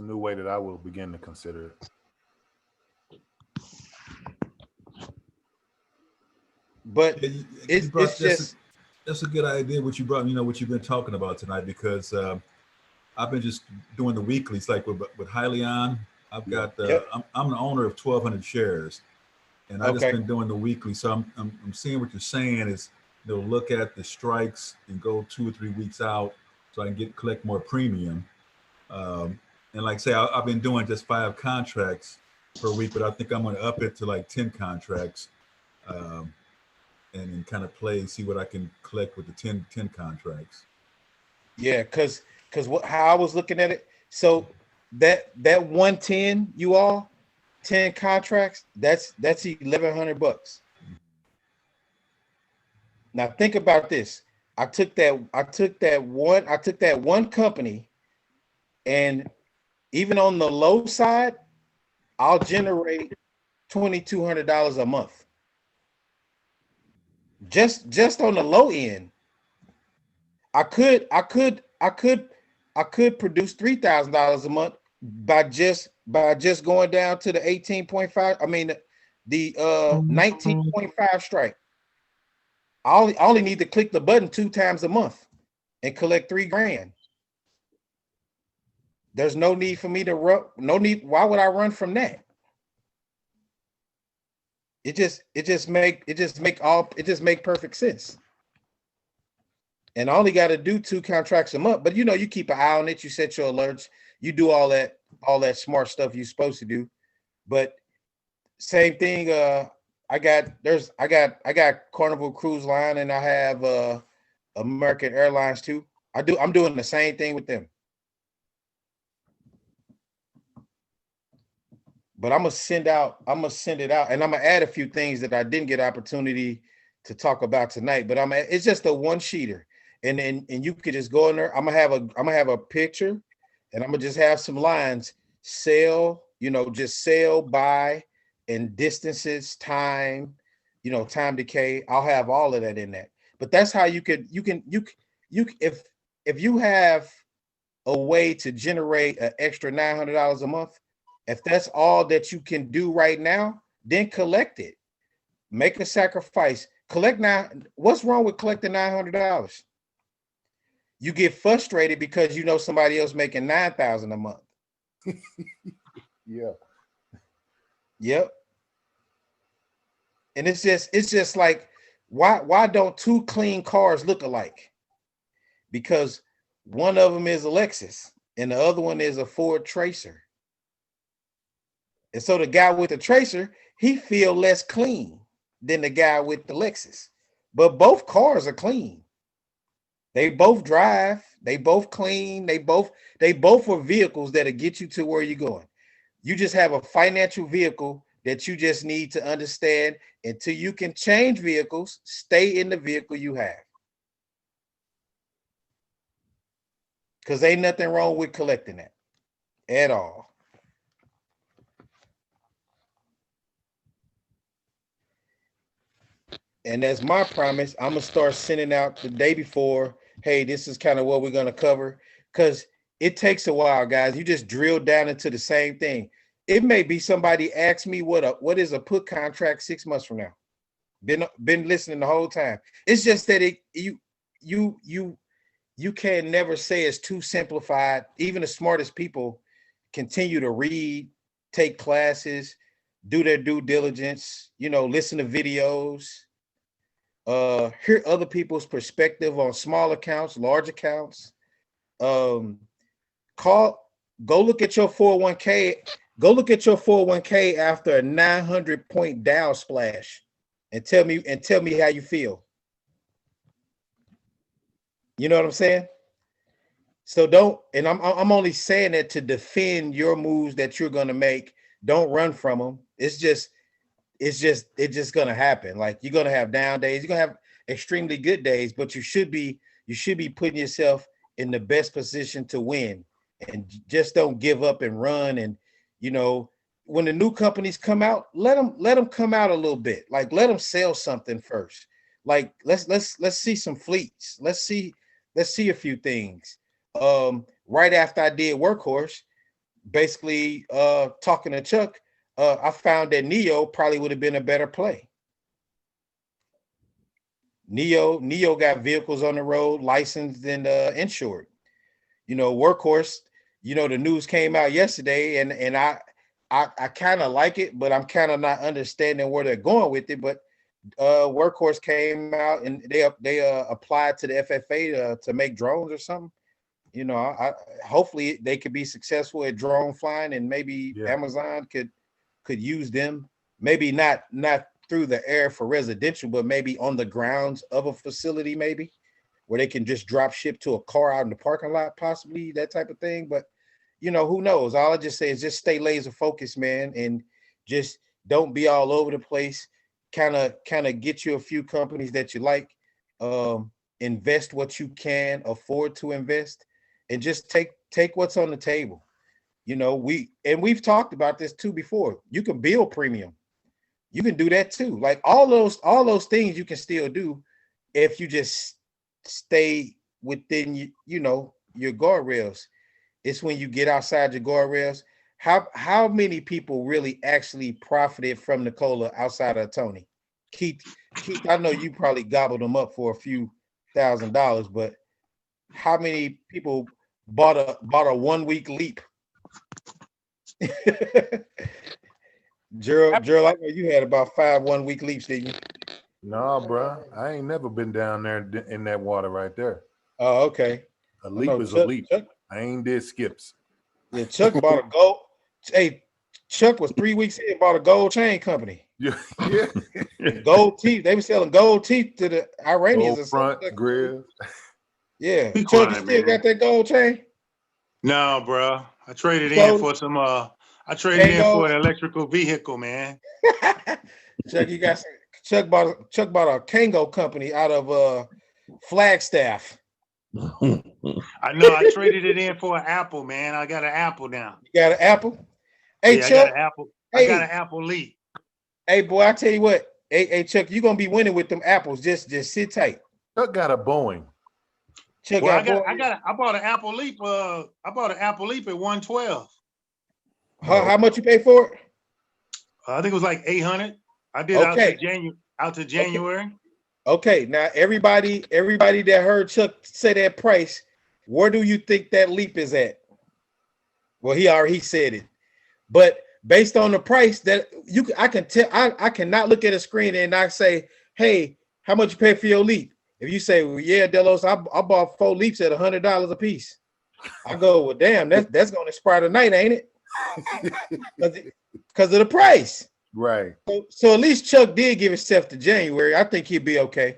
S3: new way that I will begin to consider it.
S2: But
S5: Yeah,
S2: it's just
S5: that's a good idea what you brought, what you've been talking about tonight, because I've been just doing the weeklies like with Hyliion. I've got
S2: Yep.
S5: I'm the owner of 1,200 shares, and I've just
S2: Okay.
S5: been doing the weekly. So I'm seeing what you're saying is look at the strikes and go 2 or 3 weeks out so I can collect more premium. And like I say, I've been doing just 5 contracts per week, but I think I'm going to up it to like 10 contracts. And kind of see what I can collect with the 10 contracts.
S2: yeah, because how I was looking at it. So that 110 you all 10 contracts, that's $1,100. Now think about this. I took that one company, and even on the low side, I'll generate $2,200 a month. Just on the low end. I could produce $3,000 a month by just going down to the 18.5. I mean the 19.5 strike. I only need to click the button 2 times a month and collect $3,000. There's no need for me to run. No need. Why would I run from that? It just make perfect sense. And I only got to do 2 contracts a month, but you keep an eye on it. You set your alerts. You do all that smart stuff you're supposed to do. But same thing. I got Carnival Cruise Line, and I have American Airlines too. I'm doing the same thing with them. But I'm gonna send it out, and I'm gonna add a few things that I didn't get opportunity to talk about tonight. But it's just a one sheeter. And you could just go in there. I'm gonna have a picture, and I'm gonna just have some lines. Sell, just sell, buy, and distances, time, time decay. I'll have all of that in that. But that's how you if you have a way to generate an extra $900 a month, if that's all that you can do right now, then collect it. Make a sacrifice. Collect now. What's wrong with collecting $900? You get frustrated because somebody else making $9,000 a month.
S3: Yeah.
S2: Yep. And it's just like, why don't 2 clean cars look alike? Because one of them is a Lexus and the other one is a Ford Tracer. And so the guy with the Tracer, he feel less clean than the guy with the Lexus. But both cars are clean. They both drive, they both clean, they both are vehicles that'll get you to where you're going. You just have a financial vehicle that you just need to understand. Until you can change vehicles, stay in the vehicle you have. Because ain't nothing wrong with collecting that at all. And as my promise, I'm gonna start sending out the day before. Hey, this is kind of what we're gonna cover, because it takes a while, guys. You just drill down into the same thing. It may be somebody asks me what is a put contract 6 months from now. Been listening the whole time. It's just that you can never say it's too simplified. Even the smartest people continue to read, take classes, do their due diligence. Listen to videos. Hear other people's perspective on small accounts, large accounts. Go look at your 401k. Go look at your 401k after a 900-point Dow splash, and tell me how you feel. You know what I'm saying? So don't, and I'm only saying that to defend your moves that you're gonna make. Don't run from them. It's just gonna happen. Like you're gonna have down days, you're gonna have extremely good days, but you should be putting yourself in the best position to win. And just don't give up and run. And you know, when the new companies come out, let them come out a little bit. Like let them sell something first. Like let's see some fleets. Let's see a few things. Right after I did Workhorse, basically talking to Chuck, I found that Neo probably would have been a better play. Neo got vehicles on the road, licensed and insured. You know, Workhorse, you know, the news came out yesterday, and I kind of like it, but I'm kind of not understanding where they're going with it. But Workhorse came out and they applied to the FFA to make drones or something. You know, I hopefully they could be successful at drone flying, and maybe Amazon could use them. Maybe not through the air for residential, but maybe on the grounds of a facility, maybe where they can just drop ship to a car out in the parking lot, possibly that type of thing. But you know, who knows? All I just say is just stay laser focused, man, and just don't be all over the place. Kind of get you a few companies that you like. Invest what you can afford to invest, and just take what's on the table. You know, we've talked about this too before. You can build premium. You can do that too. Like all those things you can still do if you just stay within you know your guardrails. It's when you get outside your guardrails. How many people really actually profited from Nikola outside of Tony? Keith, I know you probably gobbled them up for a few $1,000s, but how many people bought a 1 week leap? Gerald, I know you had about 5 1 week leaps, didn't you?
S3: No, bro. I ain't never been down there in that water right there.
S2: Oh, okay.
S3: A leap is a leap. I ain't did skips.
S2: Yeah, Chuck bought a gold. Hey, Chuck was 3 weeks in, bought a gold chain company.
S3: Yeah.
S2: Gold teeth. They were selling gold teeth to the Iranians.
S3: Gold front grill.
S2: Yeah.
S7: Be
S2: Chuck,
S7: quiet,
S2: you still
S7: man.
S2: got that gold chain?
S7: No, bro. I traded
S2: So-
S7: in for some. I traded in
S2: Kango?
S7: for an electrical vehicle, man.
S2: Chuck, you got Chuck bought a Kango company out of Flagstaff.
S7: I know. I traded it in for an Apple, man. I got an Apple now.
S2: You got an Apple? Hey,
S7: Yeah, I
S2: Chuck.
S7: got an Apple.
S2: Hey.
S7: I got an Apple Leap.
S2: Hey, boy, I tell you what. Hey, Chuck, you're gonna be winning with them apples. Just sit tight.
S3: Chuck got a Boeing.
S2: Chuck
S7: Well,
S2: got
S7: I bought an Apple Leap. I bought an Apple Leap at 112.
S2: how much you pay for it?
S7: I think it was like 800. I did
S2: Okay.
S7: out to January.
S2: Okay, now everybody that heard Chuck say that price, where do you think that leap is at? Well, he already said it, but based on the price that I can tell, I cannot look at a screen and I say, hey, how much you pay for your leap? If you say, well, yeah, Delos, I bought 4 leaps at $100 a piece. I go, well, damn, that's gonna expire tonight, ain't it? Because of the price.
S3: Right.
S2: So at least Chuck did give himself to January. I think he'd be okay.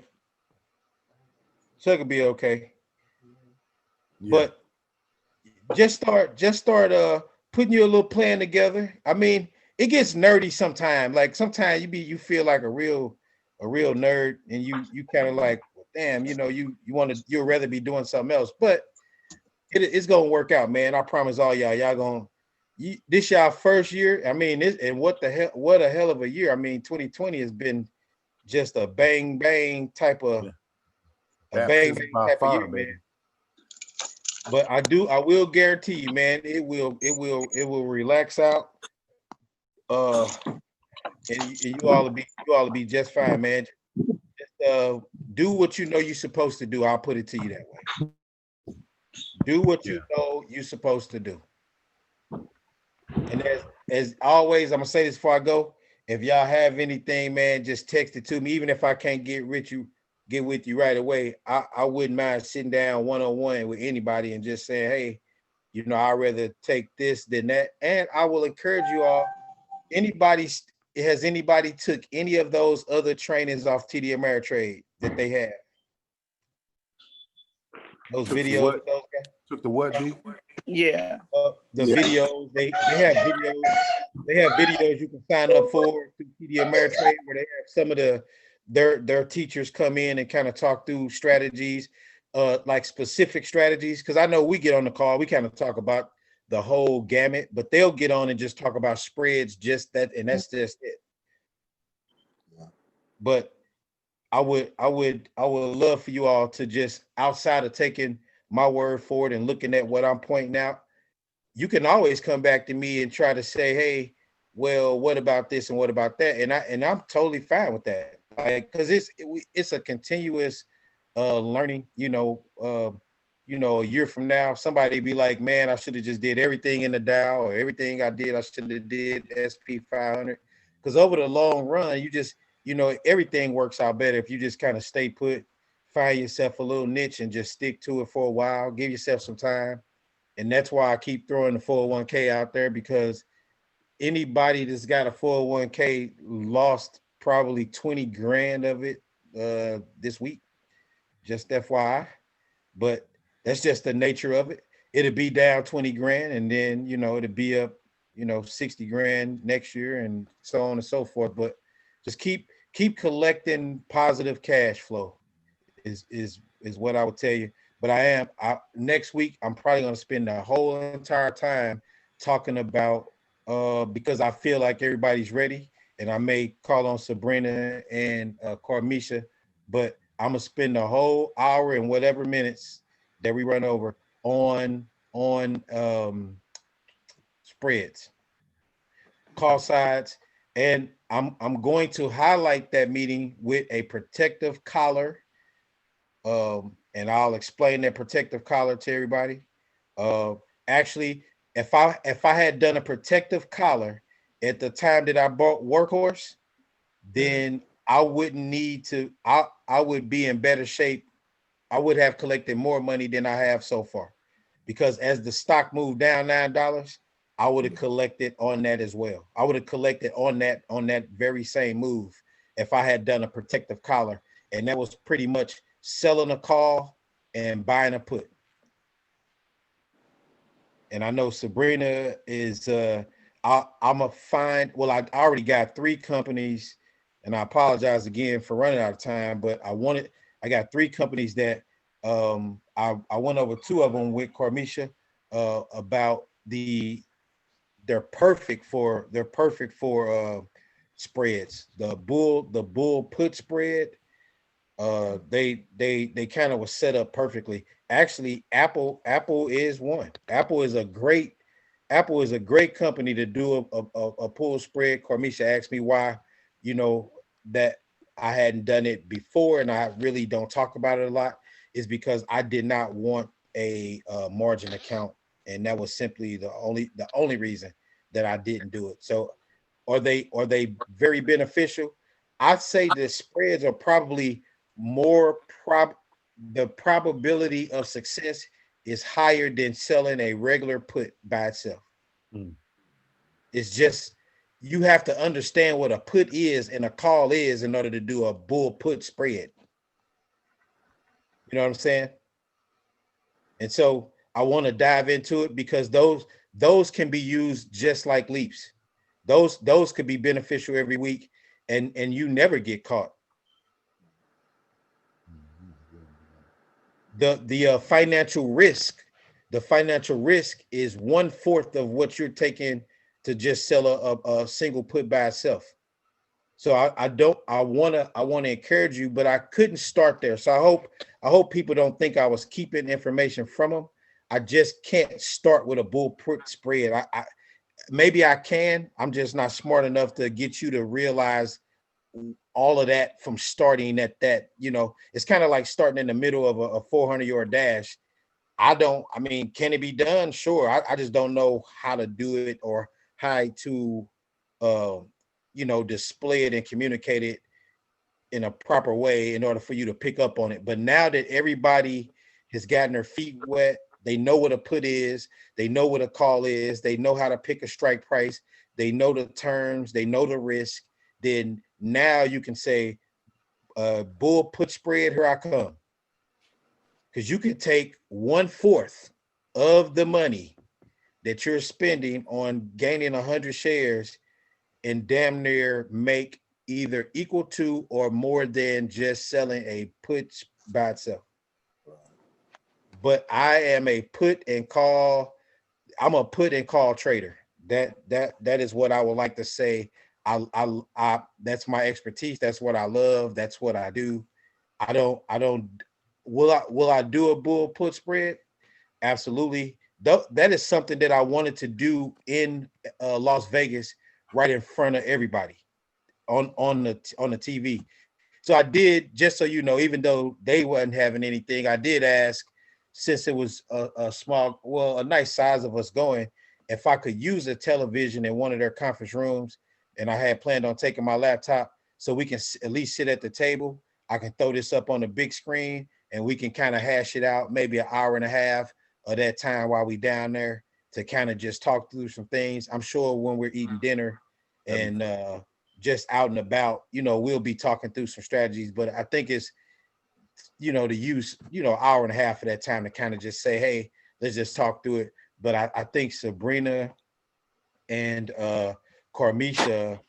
S2: Chuck will be okay.
S3: Yeah.
S2: But just start putting your little plan together. I mean, it gets nerdy sometimes. Like sometimes you feel like a real nerd, and you kind of like, damn, you know, you'd rather be doing something else. But it's gonna work out, man. I promise all y'all gonna. This y'all first year. I mean, what a hell of a year. I mean, 2020 has been just a bang bang type of a bang bang type of year, man. But I will guarantee you, man, it will relax out. And you all will be just fine, man. Just do what you know you're supposed to do. I'll put it to you that way. Do what you know you're supposed to do. And as always, I'm gonna say this before I go. If y'all have anything, man, just text it to me. Even if I can't get with you right away, I wouldn't mind sitting down one-on-one with anybody and just saying, hey, you know, I'd rather take this than that. And I will encourage you all. Has anybody took any of those other trainings off TD Ameritrade that they have? Those
S3: Took
S2: videos.
S3: what? Took the what, D?
S6: Yeah.
S2: The videos, they have videos you can sign up for through TD Ameritrade, where they have some of their teachers come in and kind of talk through strategies, like specific strategies. Because I know we get on the call, we kind of talk about the whole gamut, but they'll get on and just talk about spreads, just that, and that's just it. But I would love for you all to just, outside of taking my word for it and looking at what I'm pointing out, you can always come back to me and try to say, hey, well, what about this and what about that? And I'm totally fine with that. Like, because it's a continuous learning, a year from now, somebody be like, man, I should have just did everything in the Dow, or everything I did, I should have did SP 500. Because over the long run, everything works out better if you just kind of stay put, find yourself a little niche and just stick to it for a while, give yourself some time. And that's why I keep throwing the 401k out there, because anybody that's got a 401k lost probably 20 grand of it this week, just FYI. But that's just the nature of it. It'll be down 20 grand, and then, it'll be up, 60 grand next year, and so on and so forth. But just keep collecting positive cash flow is what I would tell you. But next week, I'm probably going to spend the whole entire time talking about, because I feel like everybody's ready, and I may call on Sabrina and Carmisha, but I'm going to spend the whole hour and whatever minutes that we run over on spreads, call sides, and I'm going to highlight that meeting with a protective collar, and I'll explain that protective collar to everybody. Actually, if I had done a protective collar at the time that I bought Workhorse, then I wouldn't need to. I would be in better shape. I would have collected more money than I have so far, because as the stock moved down $9, I would have collected on that as well. I would have collected on that very same move if I had done a protective collar, and that was pretty much selling a call and buying a put. And I know Sabrina is I'm a find. Well, I already got 3 companies, and I apologize again for running out of time, but I got 3 companies that I went over 2 of them with Carmisha about they're perfect for spreads. The bull put spread, they kind of was set up perfectly. Actually, Apple is one. Apple is a great company to do a pull spread. Carmisha asked me why, that I hadn't done it before, and I really don't talk about it a lot, is because I did not want a margin account, and that was simply the only reason that I didn't do it. So are they very beneficial? I'd say the spreads are probably more the probability of success is higher than selling a regular put by itself. It's just, you have to understand what a put is and a call is in order to do a bull put spread. You know what I'm saying? And so I want to dive into it, because those can be used just like leaps. Those could be beneficial every week, and you never get caught. The financial risk is 1/4 of what you're taking to just sell a single put by itself. So I want to encourage you, but I couldn't start there. So I hope people don't think I was keeping information from them. I just can't start with a bull put spread. I maybe I can. I'm just not smart enough to get you to realize all of that from starting at that. It's kind of like starting in the middle of a 400-yard dash. Can it be done? Sure. I just don't know how to do it, or how to, display it and communicate it in a proper way in order for you to pick up on it. But now that everybody has gotten their feet wet, they know what a put is, they know what a call is, they know how to pick a strike price, they know the terms, they know the risk, then now you can say, bull put spread, here I come. Because you can take 1/4 of the money that you're spending on gaining 100 shares and damn near make either equal to or more than just selling a put by itself. But I am a put and call. I'm a put and call trader. That is what I would like to say. I that's my expertise. That's what I love. That's what I do. I don't will I do a bull put spread? Absolutely. That is something that I wanted to do in Las Vegas, right in front of everybody on the TV. So I did, just so you know, even though they wasn't having anything, I did ask, since it was a nice size of us going, if I could use a television in one of their conference rooms, and I had planned on taking my laptop so we can at least sit at the table. I can throw this up on the big screen and we can kind of hash it out, maybe an hour and a half of that time while we down there to kind of just talk through some things. I'm sure when we're eating dinner and just out and about, we'll be talking through some strategies, but I think it's, to use, hour and a half of that time to kind of just say, hey, let's just talk through it. But I think Sabrina and Carmisha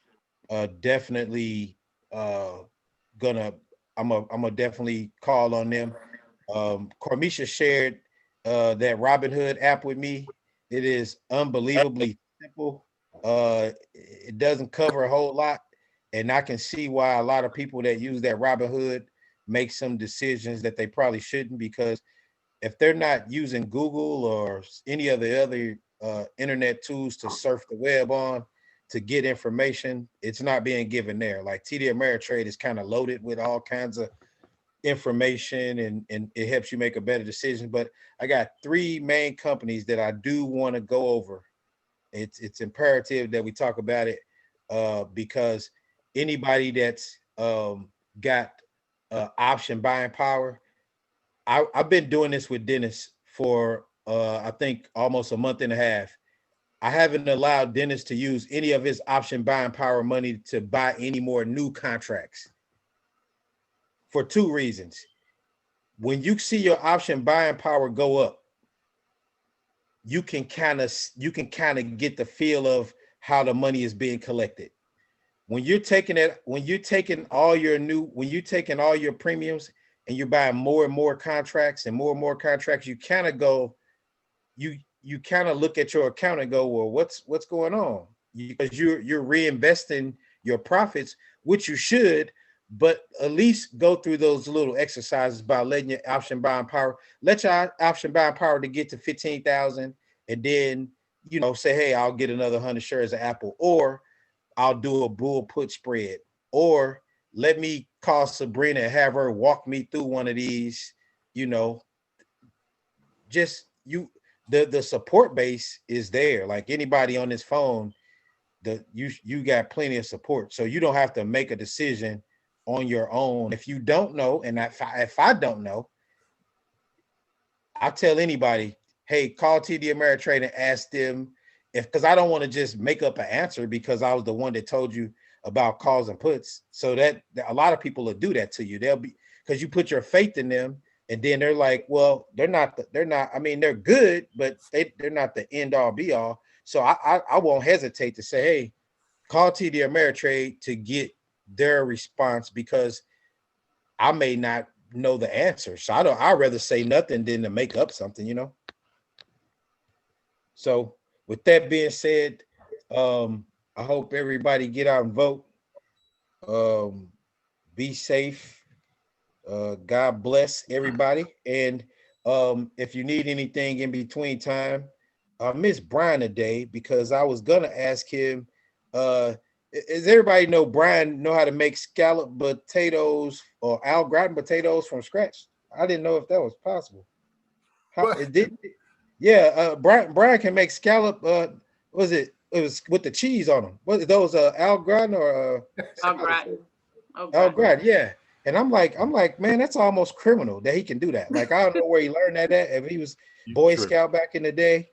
S2: definitely I'm gonna definitely call on them. Carmisha shared that Robinhood app with me. It is unbelievably simple. It doesn't cover a whole lot, and I can see why a lot of people that use that Robinhood make some decisions that they probably shouldn't, because if they're not using Google or any of the other internet tools to surf the web on to get information, it's not being given there. Like TD Ameritrade is kind of loaded with all kinds of information and it helps you make a better decision. But I got 3 main companies that I do want to go over. It's imperative that we talk about it because anybody that's got option buying power, I've been doing this with Dennis for I think almost a month and a half. I haven't allowed Dennis to use any of his option buying power money to buy any more new contracts for 2 reasons. When you see your option buying power go up, you can kind of get the feel of how the money is being collected. When you're taking all your premiums and you're buying more and more contracts, you kind of go, you kind of look at your account and go, well, what's going on? Because you're reinvesting your profits, which you should, but at least go through those little exercises by letting your option buying power, let your option buying power to get to 15,000, and then say, hey, I'll get another 100 shares of Apple, or I'll do a bull put spread, or let me call Sabrina and have her walk me through one of these. The support base is there. Like anybody on this phone, you got plenty of support, so you don't have to make a decision on your own. If you don't know, and if I don't know, I tell anybody, hey, call TD Ameritrade and ask them because I don't want to just make up an answer because I was the one that told you about calls and puts. So that a lot of people will do that to you. They'll be, because you put your faith in them, and then they're like, well, they're not. I mean, they're good, but they're not the end all be all. So I won't hesitate to say, hey, call TD Ameritrade to get their response, because I may not know the answer. So I'd rather say nothing than to make up something, So with that being said, I hope everybody get out and vote. Be safe. God bless everybody. And if you need anything in between time, I miss Brian today because I was gonna ask him, does everybody know Brian know how to make scallop potatoes or al gratin potatoes from scratch? I didn't know if that was possible. Brian can make scallop. It was with the cheese on them. Was it those al gratin or
S8: Al gratin?
S2: Al gratin, yeah. And I'm like, man, that's almost criminal that he can do that. Like, I don't know where he learned that at. If he was Boy Scout back in the day,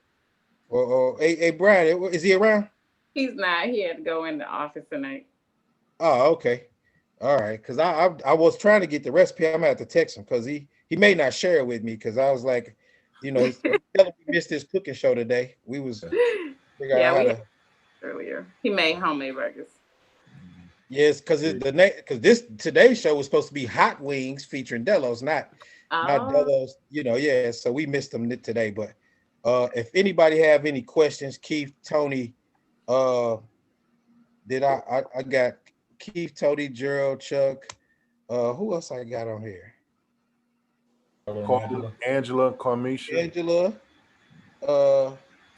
S2: or hey, Brian, is he around?
S8: He's not. He had to go in the office tonight.
S2: Oh, okay. All right. Because I was trying to get the recipe. I'm gonna have to text him because he may not share it with me, because I was like, you know, tell him we missed his cooking show today. We was figure out
S8: Yeah,
S2: how
S8: we
S2: to.
S8: earlier. He made homemade burgers.
S2: Yes, because this today's show was supposed to be Hot Wings featuring Delos, not
S8: Oh,
S2: Delos. You know, yeah. So we missed them today. But if anybody have any questions, Keith, Tony, did I got Keith, Tony, Gerald, Chuck. Who else I got on here?
S3: Angela, Carmisha,
S2: Angela.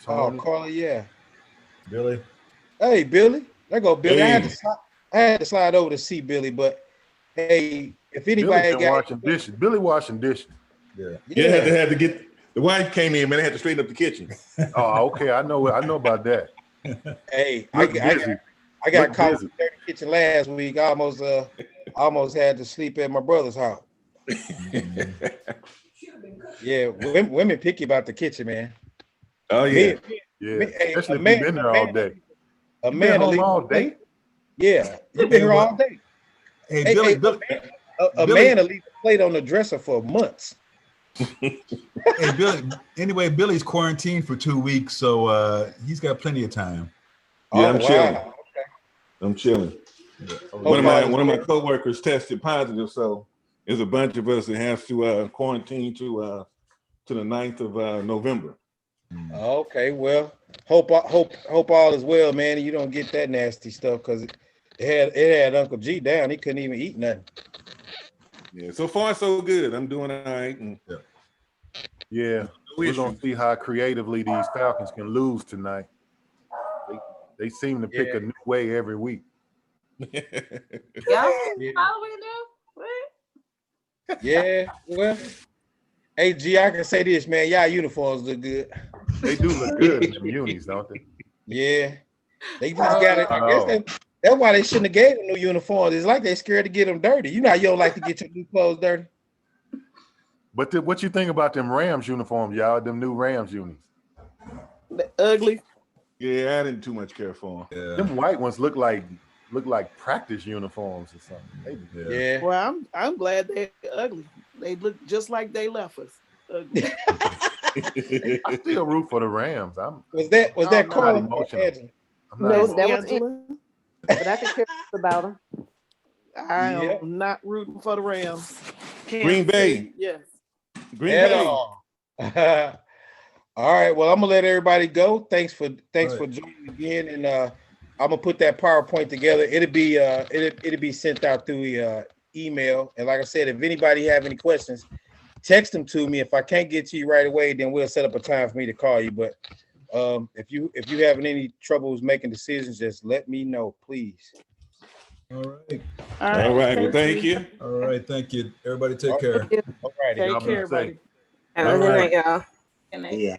S3: Tony.
S2: Carly, yeah.
S5: Billy.
S2: Hey, Billy. There go Billy.
S4: Hey.
S2: I had to slide over to see Billy, but hey, if
S3: Billy
S2: anybody
S3: been
S2: got
S3: washing dishes. Billy washing dishes.
S5: Yeah.
S4: Yeah, had to get the wife came in, man. They had to straighten up the kitchen.
S3: Oh, okay. I know about that.
S2: Hey,
S3: Look busy.
S2: I got
S3: Look
S2: caught
S3: busy.
S2: in the dirty kitchen last week. I almost had to sleep at my brother's house. Yeah, women picky about the kitchen, man.
S4: Oh yeah.
S3: Yeah,
S2: Hey,
S3: especially
S2: a
S3: if
S2: man-
S3: you've been there
S2: a
S3: all
S2: man-
S3: day.
S2: A
S3: You been
S2: man will
S3: home
S2: leave
S3: all
S2: a plate.
S3: day?
S2: Yeah, you been
S5: Hey,
S2: here
S5: well,
S2: all day.
S5: Hey,
S2: Hey,
S5: Billy,
S2: hey,
S5: Billy,
S2: A
S5: Billy-
S2: man will leave a plate on the dresser for months.
S5: hey, Billy. Anyway, Billy's quarantined for 2 weeks, so he's got plenty of time.
S4: Yeah, I'm
S2: wow.
S4: chilling. I'm chilling. One of
S2: all is
S4: my
S2: well.
S4: coworkers tested positive, so there's a bunch of us that has to quarantine to the 9th of November.
S2: Okay, well, hope all is well, man, and you don't get that nasty stuff because it had Uncle G down. He couldn't even eat nothing.
S4: Yeah, so far so good. I'm doing all right. And
S3: Yeah,
S4: no
S3: we're gonna
S4: issues.
S3: see how creatively these Falcons can lose tonight. They seem to pick
S2: Yeah.
S3: a new way every week.
S8: y'all
S2: Yeah.
S8: following them? What?
S2: Yeah, well, hey G, I can say this, man. Y'all uniforms look good.
S3: They do look good in them unis, don't they?
S2: Yeah, they just got it. I
S3: Oh.
S2: guess that's why they shouldn't have gave them new uniforms. It's like they scared to get them dirty. You know how you don't like to get your new clothes dirty.
S3: But what you think about them Rams uniforms, y'all? Them new Rams unis.
S6: Ugly.
S4: Yeah, I didn't too much care for them.
S5: Yeah.
S3: Them white ones look like practice uniforms or something.
S5: Yeah.
S2: Yeah.
S6: Well, I'm glad they're ugly. They look just like they left us. Ugly.
S3: I still root for the Rams.
S2: Was that
S6: Oh,
S2: Carla
S6: no.
S2: or
S3: Emotional.
S2: Angela?
S3: I'm not
S10: No,
S3: emotional.
S10: that was
S6: Angela.
S10: but I could care less about them.
S6: I
S2: Yeah.
S6: am not rooting for the Rams.
S4: Green Bay.
S6: Yes.
S4: Green
S2: At
S4: Bay.
S2: all. All right. Well, I'm gonna let everybody go. Thanks for
S5: right.
S2: joining again, and I'm gonna put that PowerPoint together. It'll be sent out through email. And like I said, if anybody have any questions, text them to me. If I can't get to you right away, then we'll set up a time for me to call you. But if you having any troubles making decisions, just let me know, please.
S5: All right.
S4: All right. Well, thank you.
S5: All right. Thank you. Everybody take care.
S2: All righty.
S6: Take
S3: Y'all be
S6: care,
S3: safe.
S6: buddy.
S10: Have a
S5: All
S10: good
S5: right.
S10: night, y'all.
S8: Good night.
S10: Yeah.